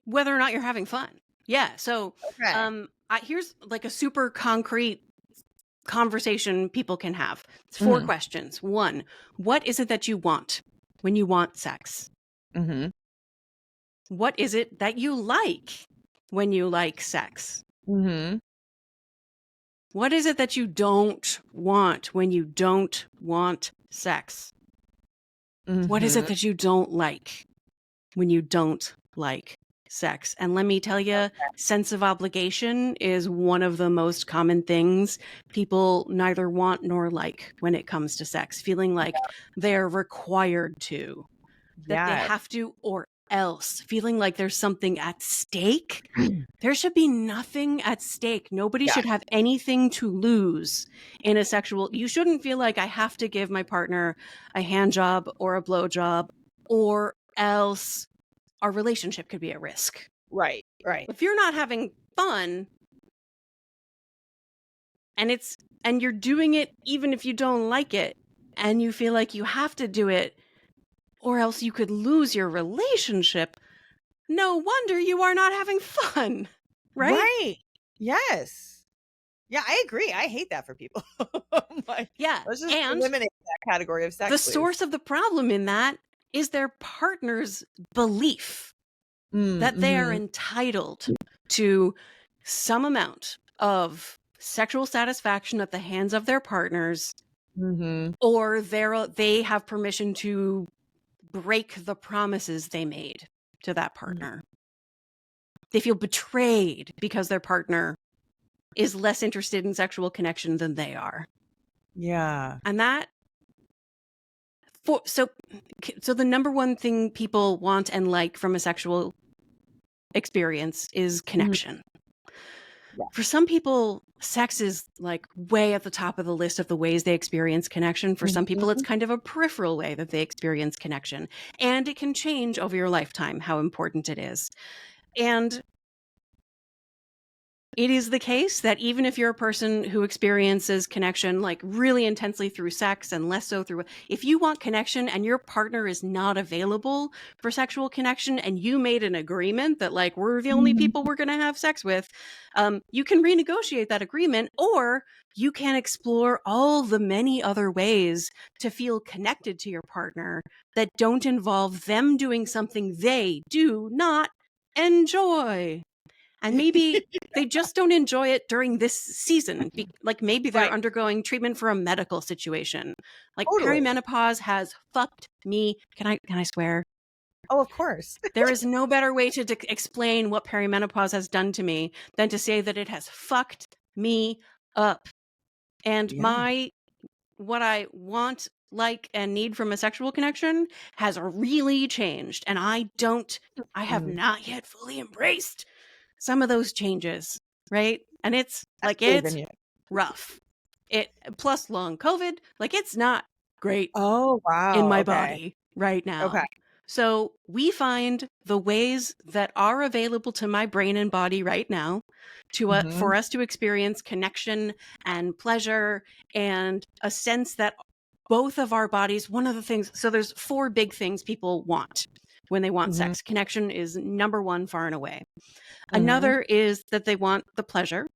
Whether or not you're having fun. Yeah. So Okay. here's like a super concrete conversation people can have. It's 4 questions. 1, what is it that you want when you want sex? Mm-hmm. What is it that you like when you like sex? Mm-hmm. What is it that you don't want when you don't want sex? What is it that you don't like when you don't like sex. And let me tell you, Okay. sense of obligation is one of the most common things people neither want nor like when it comes to sex, feeling like they're required to, that they Yes. have to, or else, feeling like there's something at stake. There should be nothing at stake. Nobody Yes. should have anything to lose in a sexual. You shouldn't feel like I have to give my partner a hand job or a blow job, or else our relationship could be at risk. Right. Right. If you're not having fun and you're doing it even if you don't like it, and you feel like you have to do it or else you could lose your relationship, no wonder you are not having fun. Right? Right. Yes. Yeah, I agree. I hate that for people. I'm like, Yeah. let's just And eliminate that category of the sex, please. source of the problem in that is their partner's belief that they are Mm-hmm. entitled to some amount of sexual satisfaction at the hands of their partners, Mm-hmm. or they have permission to break the promises they made to that partner. They feel betrayed because their partner is less interested in sexual connection than they are. Yeah. And that so the number one thing people want and like from a sexual experience is connection. Yeah. For some people, sex is like way at the top of the list of the ways they experience connection. For some people, it's kind of a peripheral way that they experience connection. And it can change over your lifetime how important it is. And it is the case that even if you're a person who experiences connection like really intensely through sex and less so through, if you want connection and your partner is not available for sexual connection and you made an agreement that like we're the only people we're going to have sex with, you can renegotiate that agreement, or you can explore all the many other ways to feel connected to your partner that don't involve them doing something they do not enjoy. And maybe they just don't enjoy it during this season. Like maybe they're Right. undergoing treatment for a medical situation. Like Totally. perimenopause has fucked me. Can I swear? Oh, of course. There is no better way to explain what perimenopause has done to me than to say that it has fucked me up. And Yeah. what I want, like, and need from a sexual connection has really changed. And I have not yet fully embraced some of those changes, right? And it's I like, believe in it's you. rough. It plus long COVID, like it's not great Oh, in wow. my Okay. body right Okay. now. So we find the ways that are available to my brain and body right now to Mm-hmm. for us to experience connection and pleasure and a sense that both of our bodies, one of the things, so there's 4 big things people want when they want Mm-hmm. sex. Connection is number 1 far and away. Mm-hmm. Another is that they want the pleasure,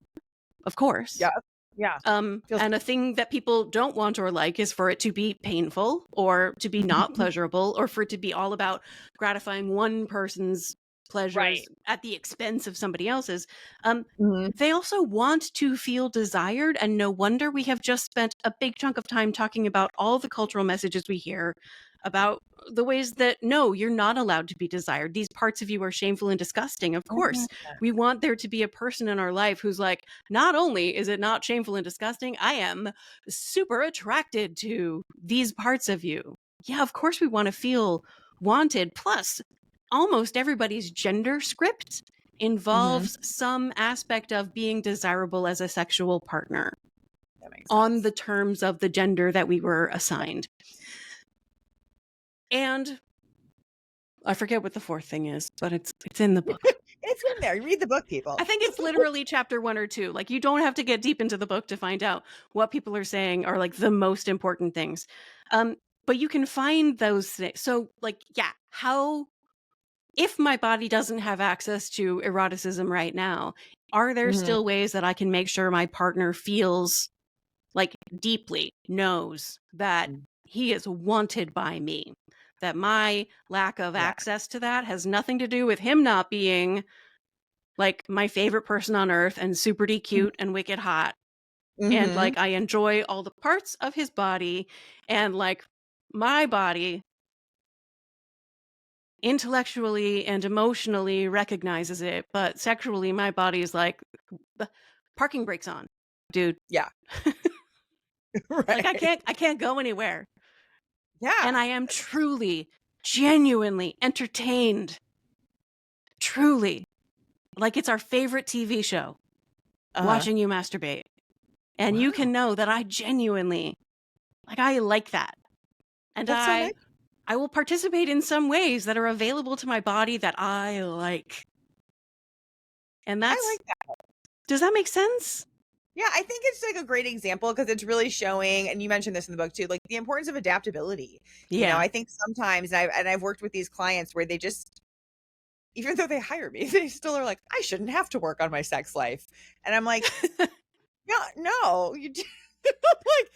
of course. Yeah. Yeah. Feels And a thing that people don't want or like is for it to be painful or to be not pleasurable, or for it to be all about gratifying one person's pleasures right. at the expense of somebody else's. Mm-hmm. They also want to feel desired, and no wonder we have just spent a big chunk of time talking about all the cultural messages we hear about the ways that no, you're not allowed to be desired. These parts of you are shameful and disgusting. Of course, we want there to be a person in our life who's like, not only is it not shameful and disgusting, I am super attracted to these parts of you. Yeah, of course we want to feel wanted. Plus, almost everybody's gender script involves some aspect of being desirable as a sexual partner That makes on sense. the terms of the gender that we were assigned. And I forget what the 4th thing is, but it's in the book. It's in there. Read the book, people. I think it's literally chapter 1 or 2. Like, you don't have to get deep into the book to find out what people are saying are like the most important things. But you can find those things. So, like, yeah, if my body doesn't have access to eroticism right now, are there still ways that I can make sure my partner feels like deeply knows that he is wanted by me? That my lack of access to that has nothing to do with him not being like my favorite person on earth and super cute and wicked hot. And like I enjoy all the parts of his body, and like my body intellectually and emotionally recognizes it, but sexually my body is like, the parking brakes on, dude. Yeah. Like I Right. can't go anywhere. And Yeah. I am truly, genuinely entertained. Truly. Like it's our favorite TV show, Uh-huh. watching you masturbate. And you Wow. can know that I genuinely, like I like that. And That's so nice. I will participate in some ways that are available to my body that I like. And I that's, like that. does that make sense? Yeah, I think it's like a great example because it's really showing, and you mentioned this in the book too, like the importance of adaptability. Yeah. I think sometimes, I've worked with these clients where they just, even though they hire me, they still are like, I shouldn't have to work on my sex life, and I'm like, yeah, no, you do. Like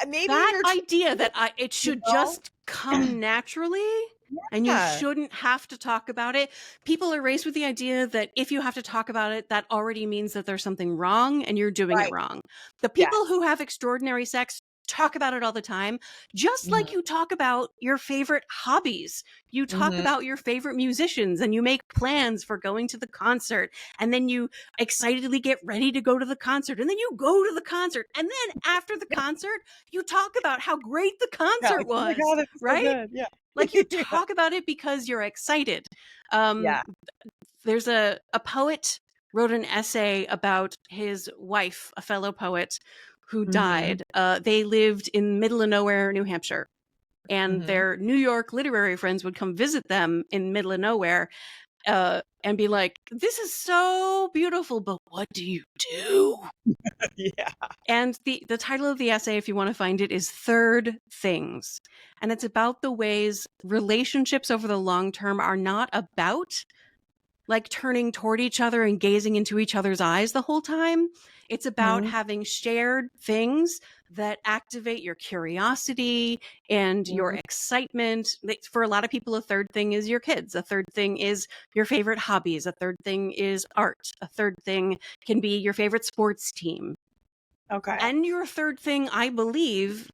maybe That you're, idea that it you should know, just come naturally and you yeah, shouldn't have to talk about it. People are raised with the idea that if you have to talk about it, that already means that there's something wrong and you're doing it right, wrong. The people yes, who have extraordinary sex talk about it all the time, just like hmm, you talk about your favorite hobbies. You talk hmm, about your favorite musicians and you make plans for going to the concert, and then you excitedly get ready to go to the concert, and then you go to the concert, and then after the concert you talk about how great the yeah, concert like oh my was, god, that was so right? good, yeah, Like you yeah, talk about it because you're excited. Um, yeah, there's a poet wrote an essay about his wife, a fellow poet who hmm, died. They lived in middle of nowhere, New Hampshire, and hmm, their New York literary friends would come visit them in middle of nowhere, and be like, "This is so beautiful, but what do you do?" yeah, And the title of the essay, if you want to find it, is Third Things. And it's about the ways relationships over the long term are not about like turning toward each other and gazing into each other's eyes the whole time. It's about hmm, having shared things that activate your curiosity and your hmm, excitement. For a lot of people, a third thing is your kids. A third thing is your favorite hobbies. A third thing is art. A third thing can be your favorite sports team. okay, And your third thing, I believe,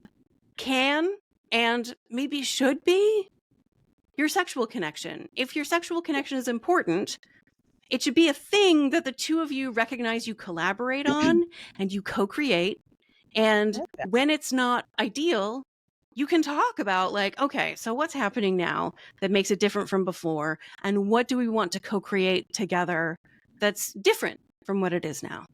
can and maybe should be your sexual connection. If your sexual connection is important, it should be a thing that the two of you recognize you collaborate on and you co create. I And like that. when it's not ideal, you can talk about, like, okay, so what's happening now that makes it different from before? And what do we want to co create together that's different from what it is now?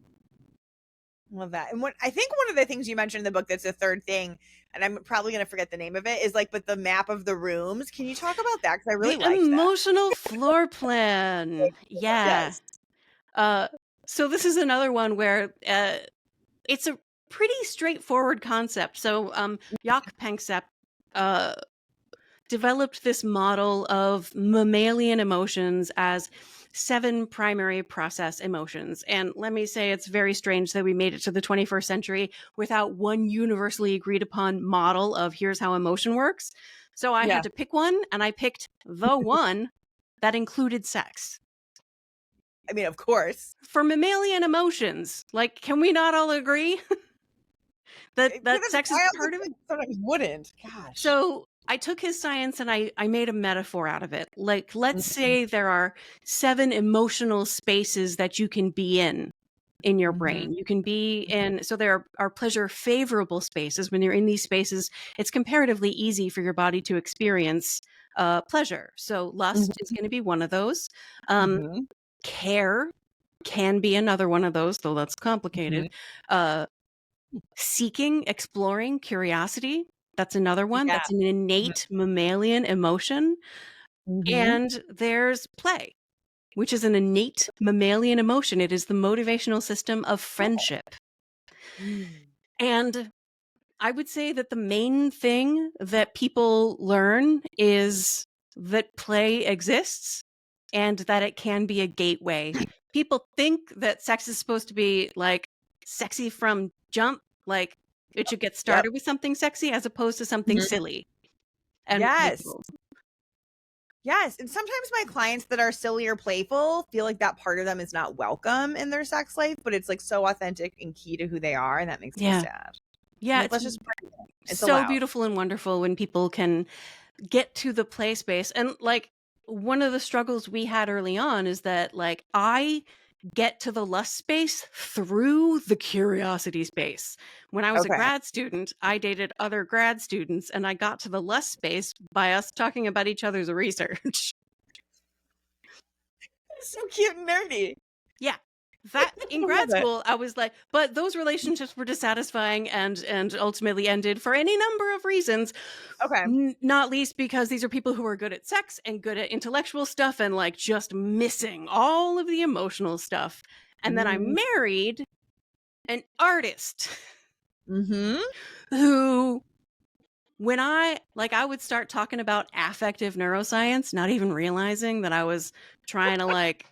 Love that. And what I think one of the things you mentioned in the book that's the third thing, and I'm probably going to forget the name of it, is like, but the map of the rooms. Can you talk about that? Because I really The liked that. emotional floor plan. Yeah. Yes. Uh, so this is another one where it's a pretty straightforward concept. So Jaak Panksepp uh, developed this model of mammalian emotions as 7 primary process emotions. And let me say, it's very strange that we made it to the 21st century without one universally agreed upon model of here's how emotion works. So I Yeah. had to pick one, and I picked the one that included sex. I mean, of course. For mammalian emotions, like, can we not all agree Because that it's sex is wild part of that it? sometimes wouldn't. Gosh. So I took his science and I made a metaphor out of it. Like, let's Mhm, say there are 7 emotional spaces that you can be in your mhm, brain. You can be in, so there are pleasure favorable spaces. When you're in these spaces, it's comparatively easy for your body to experience pleasure. So lust is mhm, going to be one of those. Um, mhm, care can be another one of those, though that's complicated. mhm. Uh, Seeking, exploring, curiosity, that's another one. Yeah. That's an Mhm, innate mammalian emotion. mhm. And there's play, which is an innate mammalian emotion. It is the motivational system of friendship. Mm. And I would say that the main thing that people learn is that play exists and that it can be a gateway. People think that sex is supposed to be like sexy from jump, like it should get Yep. started with something sexy as opposed to something Mhm. silly and Yes. playful. Yes. And sometimes my clients that are silly or playful feel like that part of them is not welcome in their sex life, but it's like so authentic and key to who they are. And that makes me Yeah. sad. I'm Yeah, like, it's let's just bring it. It's so allowed. beautiful and wonderful when people can get to the play space. And like one of the struggles we had early on is that, like, I get to the lust space through the curiosity space. When I was a Okay. grad student, I dated other grad students, and I got to the lust space by us talking about each other's research. So cute and nerdy. Yeah. That in I love grad it. school, I was like, but those relationships were dissatisfying and ultimately ended for any number of reasons. Okay. Not least because these are people who are good at sex and good at intellectual stuff and like just missing all of the emotional stuff. And then I Mm. married an artist Mm-hmm. who, when I would start talking about affective neuroscience, not even realizing that I was trying to like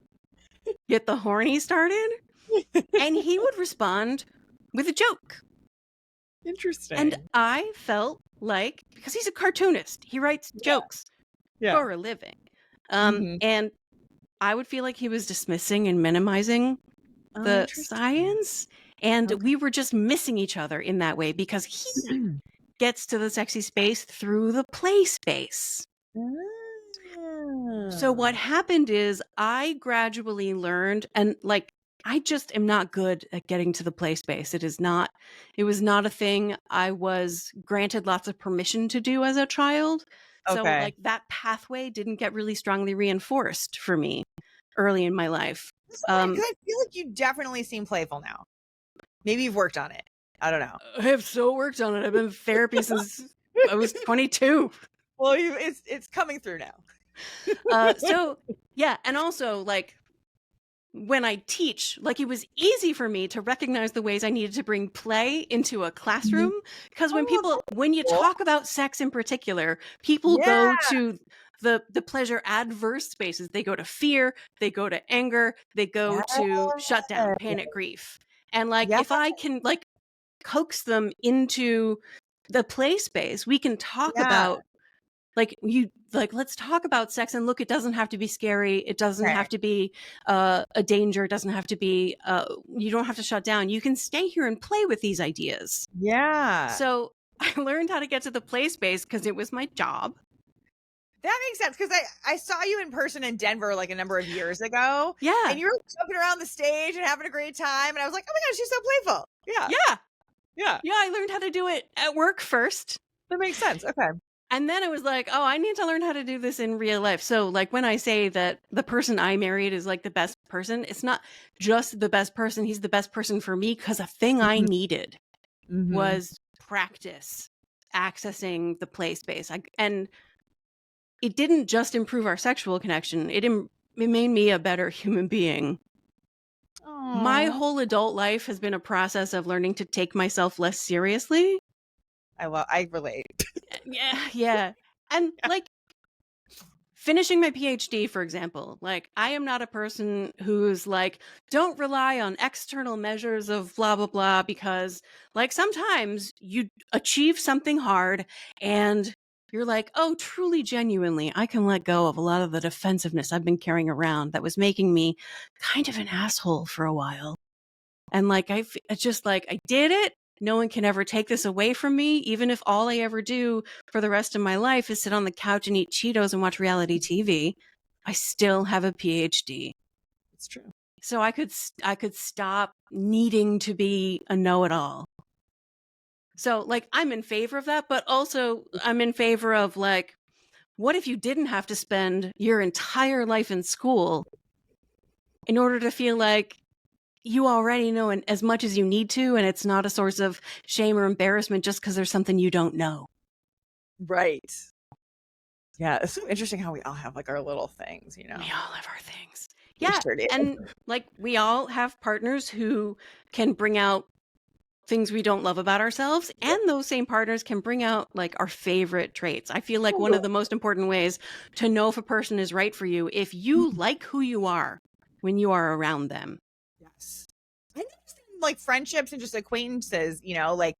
get the horny started. And he would respond with a joke. Interesting. And I felt like, because he's a cartoonist, he writes jokes for a living. And I would feel like he was dismissing and minimizing Oh, the interesting. science. And Okay. we were just missing each other in that way because he gets to the sexy space through the play space. So what happened is I gradually learned, and like, I just am not good at getting to the play space. It was not a thing I was granted lots of permission to do as a child. So Okay. like that pathway didn't get really strongly reinforced for me early in my life. Because I feel like you definitely seem playful now. Maybe you've worked on it. I don't know. I have so worked on it. I've been in therapy since I was 22. Well, it's coming through now. So yeah, and also like when I teach, like it was easy for me to recognize the ways I needed to bring play into a classroom. Because when you cool. talk about sex in particular, people go to the pleasure adverse spaces. They go to fear, they go to anger, they go to shutdown, panic, grief. And like if I can like coax them into the play space, we can talk about let's talk about sex, and look, it doesn't have to be scary, it doesn't have to be a danger, it doesn't have to be you don't have to shut down, you can stay here and play with these ideas. So I learned how to get to the play space because it was my job. That makes sense, because I saw you in person in Denver like a number of years ago. Yeah. And you were jumping around the stage and having a great time, and I was like, oh my gosh, she's so playful. Yeah. I learned how to do it at work first. That makes sense. Okay. And then I was like, oh, I need to learn how to do this in real life. So like when I say that the person I married is like the best person, it's not just the best person. He's the best person for me because a thing I needed was practice accessing the play space. And it didn't just improve our sexual connection. It made me a better human being. Aww. My whole adult life has been a process of learning to take myself less seriously. I relate. Yeah. And like finishing my PhD, for example, like I am not a person who's like, don't rely on external measures of blah, blah, blah, because like sometimes you achieve something hard and you're like, oh, truly, genuinely, I can let go of a lot of the defensiveness I've been carrying around that was making me kind of an asshole for a while. And like, it's just like, I did it. No one can ever take this away from me, even if all I ever do for the rest of my life is sit on the couch and eat Cheetos and watch reality TV. I still have a PhD. It's true. So I could stop needing to be a know-it-all. So like I'm in favor of that, but also I'm in favor of like, what if you didn't have to spend your entire life in school in order to feel like you already know as much as you need to, and it's not a source of shame or embarrassment just because there's something you don't know. Right. Yeah, it's so interesting how we all have like our little things, you know. We all have our things. We Yeah, sure do. and like we all have partners who can bring out things we don't love about ourselves, and those same partners can bring out like our favorite traits. I feel like one of the most important ways to know if a person is right for you, if you like who you are when you are around them. Yes. I think like friendships and just acquaintances, you know, like,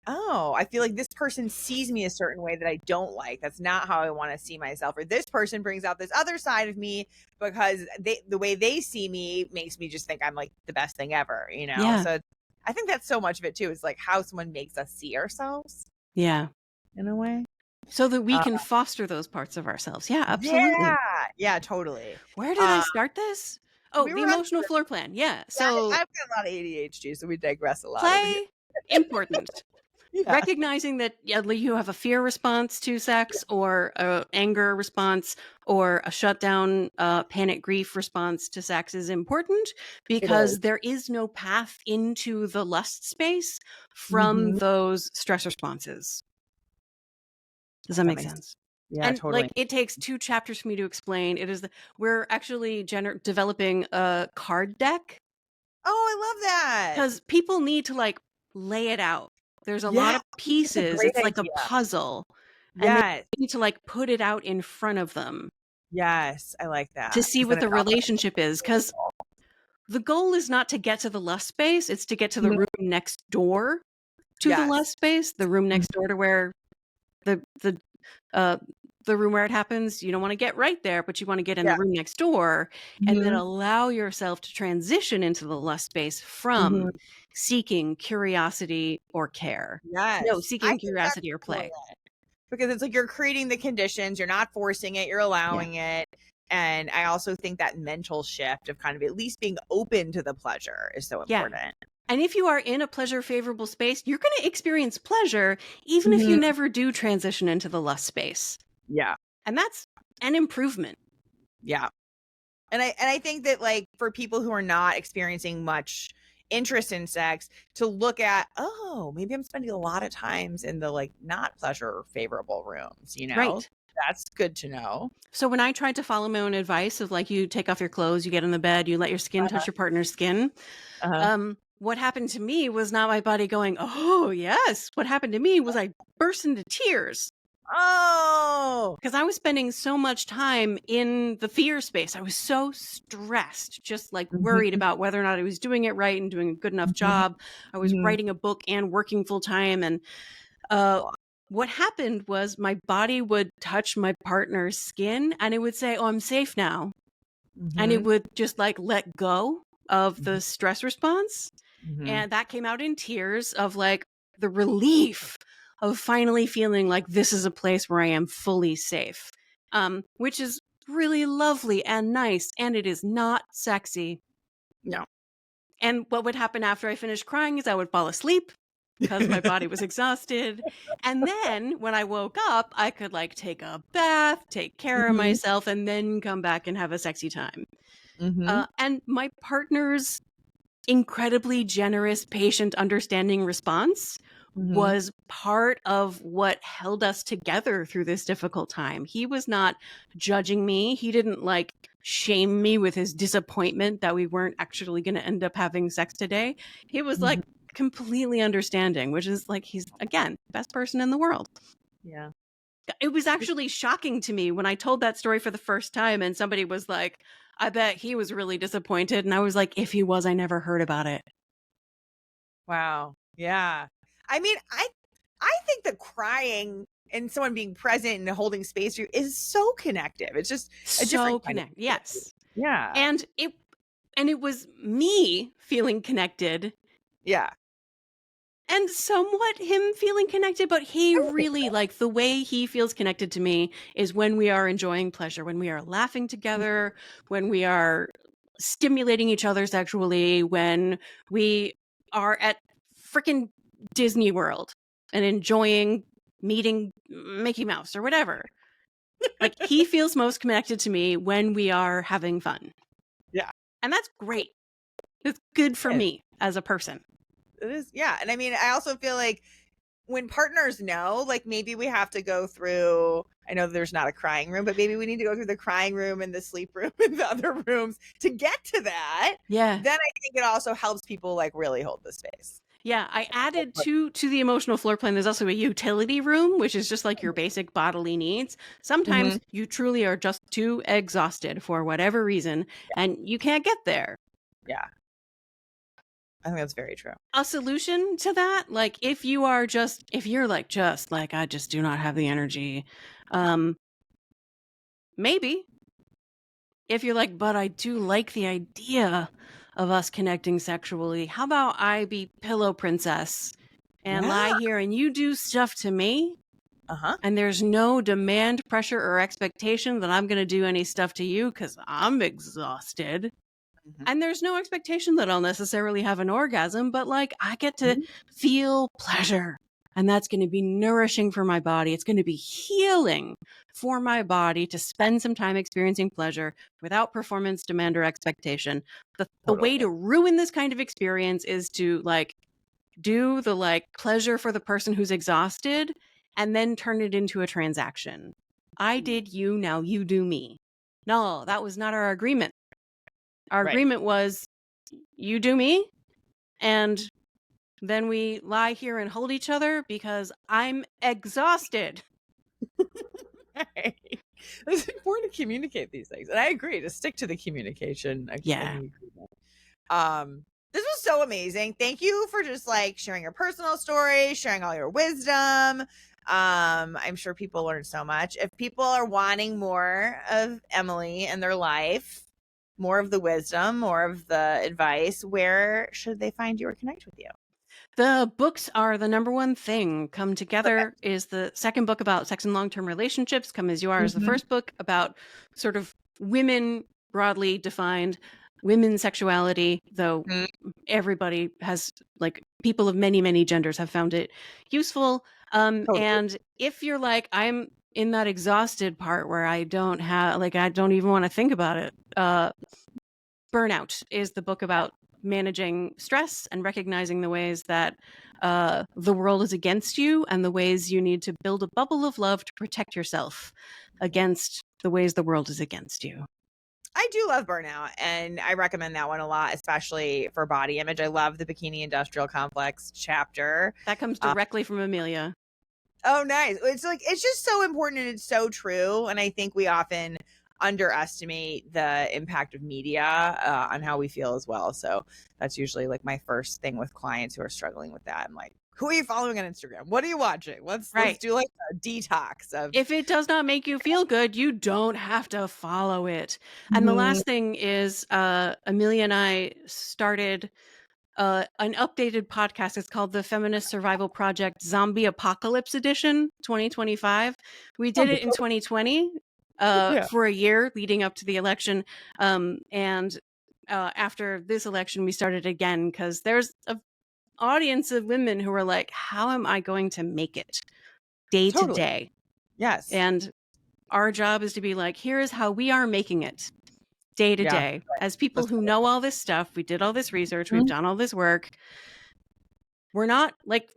oh, I feel like this person sees me a certain way that I don't like. That's not how I want to see myself. Or this person brings out this other side of me because the way they see me makes me just think I'm like the best thing ever, you know? Yeah. So I think that's so much of it too, is like how someone makes us see ourselves. Yeah. In a way. So that we Uh, can foster those parts of ourselves. Yeah, yeah, absolutely. yeah, totally. Where did I Uh, start this? Oh, we the were on. emotional floor plan. Yeah. Yeah, So I've got a lot of ADHD, so we digress a lot over here. play, important. Yeah, Recognizing that you have a fear response to sex or a anger response or a shutdown, panic grief response to sex is important it is. because there is no path into the lust space from Mhm. those stress responses. Does that That make makes sense? yeah, And totally. like it takes 2 chapters for me to explain. We're actually developing a card deck Oh, I love that. because people need to like lay it out. There's a lot Yeah, of that's a pieces. great It's like a idea. puzzle, and they Yes, need to like put it out in front of them yes, I like to that see because then what it's the all relationship is. Because the goal is not to get to the lust space; it's to get to the Mhm. room next door to the Yes. lust space, the room Mhm. next door to where the the uh the room where it happens. You don't want to get right there, but you want to get in Yeah. the room next door, and then Mhm. allow yourself to transition into the lust space from Mhm. seeking curiosity or care. No, Yes. I seeking think that's curiosity or play. brilliant because it's like you're creating the conditions, you're not forcing it, you're Yeah. allowing it. And I also think that mental shift of kind of at least being open to the pleasure is so Yeah. important. And if you are in a pleasure favorable space, you're going to experience pleasure even if you Mhm. never do transition into the lust space. Yeah. And that's an improvement. Yeah. And I think that like for people who are not experiencing much interest in sex to look at, oh, maybe I'm spending a lot of times in the like not pleasure favorable rooms, you know? Right. That's good to know. So when I tried to follow my own advice of like you take off your clothes, you get in the bed, you let your skin touch your partner's skin, Uh-huh. what happened to me was not my body going, "Oh, yes." What happened to me was I burst into tears Oh. because I was spending so much time in the fear space. I was so stressed, just like worried Mhm. about whether or not I was doing it right and doing a good enough Mhm. job. I was Mhm. writing a book and working full time. And uh, what happened was my body would touch my partner's skin and it would say, "Oh, I'm safe now." And it Mhm. would just like let go of Mhm. the stress response. Mhm. And that came out in tears of like the relief of finally feeling like this is a place where I am fully safe, which is really lovely and nice. And it is not sexy. No. And what would happen after I finished crying is I would fall asleep because my body was exhausted. And then when I woke up, I could like take a bath, take care of Mhm. myself, and then come back and have a sexy time. Mhm. And my partner's incredibly generous, patient, understanding response Mhm. was part of what held us together through this difficult time. He was not judging me. He didn't like shame me with his disappointment that we weren't actually going to end up having sex today. He was Mhm. like completely understanding, which is like he's again best person in the world. Yeah. It was actually shocking to me when I told that story for the first time and somebody was like, "I bet he was really disappointed." And I was like, "If he was, I never heard about it." Wow. Yeah. I mean, I think that crying and someone being present and holding space for you is so connective. It's just a So different kind of connect. Yes. yeah. And it was me feeling connected Yeah. and somewhat him feeling connected, but he really like the way he feels connected to me is when we are enjoying pleasure, when we are laughing together, when we are stimulating each other sexually, when we are at freaking Disney World and enjoying meeting Mickey Mouse or whatever. Like he feels most connected to me when we are having fun. Yeah. And that's great. It's good for It is. me as a person. It is. Yeah. And I mean, I also feel like when partners know, like maybe we have to go through, I know there's not a crying room, but maybe we need to go through the crying room and the sleep room and the other rooms to get to that. Yeah. Then I think it also helps people like really hold the space. Yeah, I added to the emotional floor plan. There's also a utility room, which is just like your basic bodily needs. Mm-hmm. Sometimes you truly are just too exhausted for whatever reason, and you can't get there. Yeah. I think that's very true. A solution to that, like if you're like just like I just do not have the energy, maybe if you're like, but I do like the idea of us connecting sexually, how about I be pillow princess and Yeah. lie here and you do stuff to me? Uh-huh. And there's no demand, pressure, or expectation that I'm going to do any stuff to you because I'm exhausted. Mhm. And there's no expectation that I'll necessarily have an orgasm, but like I get to Mhm. feel pleasure. And that's going to be nourishing for my body. It's going to be healing for my body to spend some time experiencing pleasure without performance, demand, or expectation. The way Totally. to ruin this kind of experience is to like do the like pleasure for the person who's exhausted and then turn it into a transaction. I did you, now you do me. No, that was not our agreement. Our Right. agreement was you do me, and then we lie here and hold each other because I'm exhausted. Right. It's important to communicate these things. And I agree to stick to the communication and the Yeah. agreement. This was so amazing. Thank you for just like sharing your personal story, sharing all your wisdom. I'm sure people learned so much. If people are wanting more of Emily in their life, more of the wisdom, more of the advice, where should they find you or connect with you? The books are the number one thing. Come Okay. Together is the second book about sex and long-term relationships. Come As You Are is the Mhm. first book about sort of women, broadly defined, women's sexuality, though Mhm. everybody has, like, people of many, many genders have found it useful. Totally. And if you're like, I'm in that exhausted part where I don't have, like, I don't even want to think about it. Burnout is the book about managing stress and recognizing the ways that the world is against you and the ways you need to build a bubble of love to protect yourself against the ways the world is against you. I do love Burnout, and I recommend that one a lot, especially for body image. I love the Bikini Industrial Complex chapter. That comes Uh, directly from Amelia. oh, nice. It's like it's just so important and it's so true. And I think we often underestimate the impact of media on how we feel as well. So that's usually like my first thing with clients who are struggling with that. I'm like, who are you following on Instagram? What are you watching? Let's Right. do like a detox of. If it does not make you feel good, you don't have to follow it. And the Mhm. last thing is Amelia and I started an updated podcast. It's called the Feminist Survival Project Zombie Apocalypse Edition 2025. We did it in 2020 Yeah, for a year leading up to the election. And after this election, we started again because there's an audience of women who are like, how am I going to make it day to totally. day? Yes. And our job is to be like, here is how we are making it day to Yeah. day. As people That's who know all this stuff, we did all this research, we've Mhm. done all this work. We're not like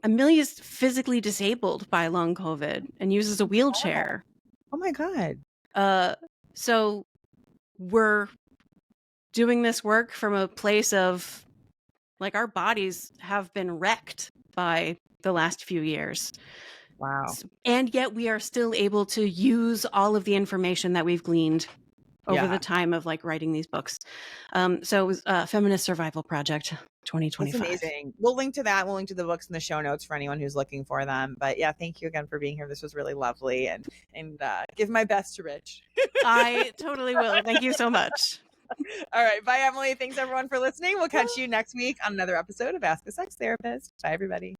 Amelia's physically disabled by long COVID and uses a wheelchair. Oh my God. So we're doing this work from a place of like our bodies have been wrecked by the last few years. Wow. And yet we are still able to use all of the information that we've gleaned over the Yeah. time of like writing these books. So it was Feminist Survival Project That's 2025. amazing. We'll link to that. We'll link to the books in the show notes for anyone who's looking for them. But yeah, thank you again for being here. This was really lovely and give my best to Rich. I totally will. Thank you so much. All right. Bye, Emily. Thanks everyone for listening. We'll catch you next week on another episode of Ask a Sex Therapist. Bye, everybody.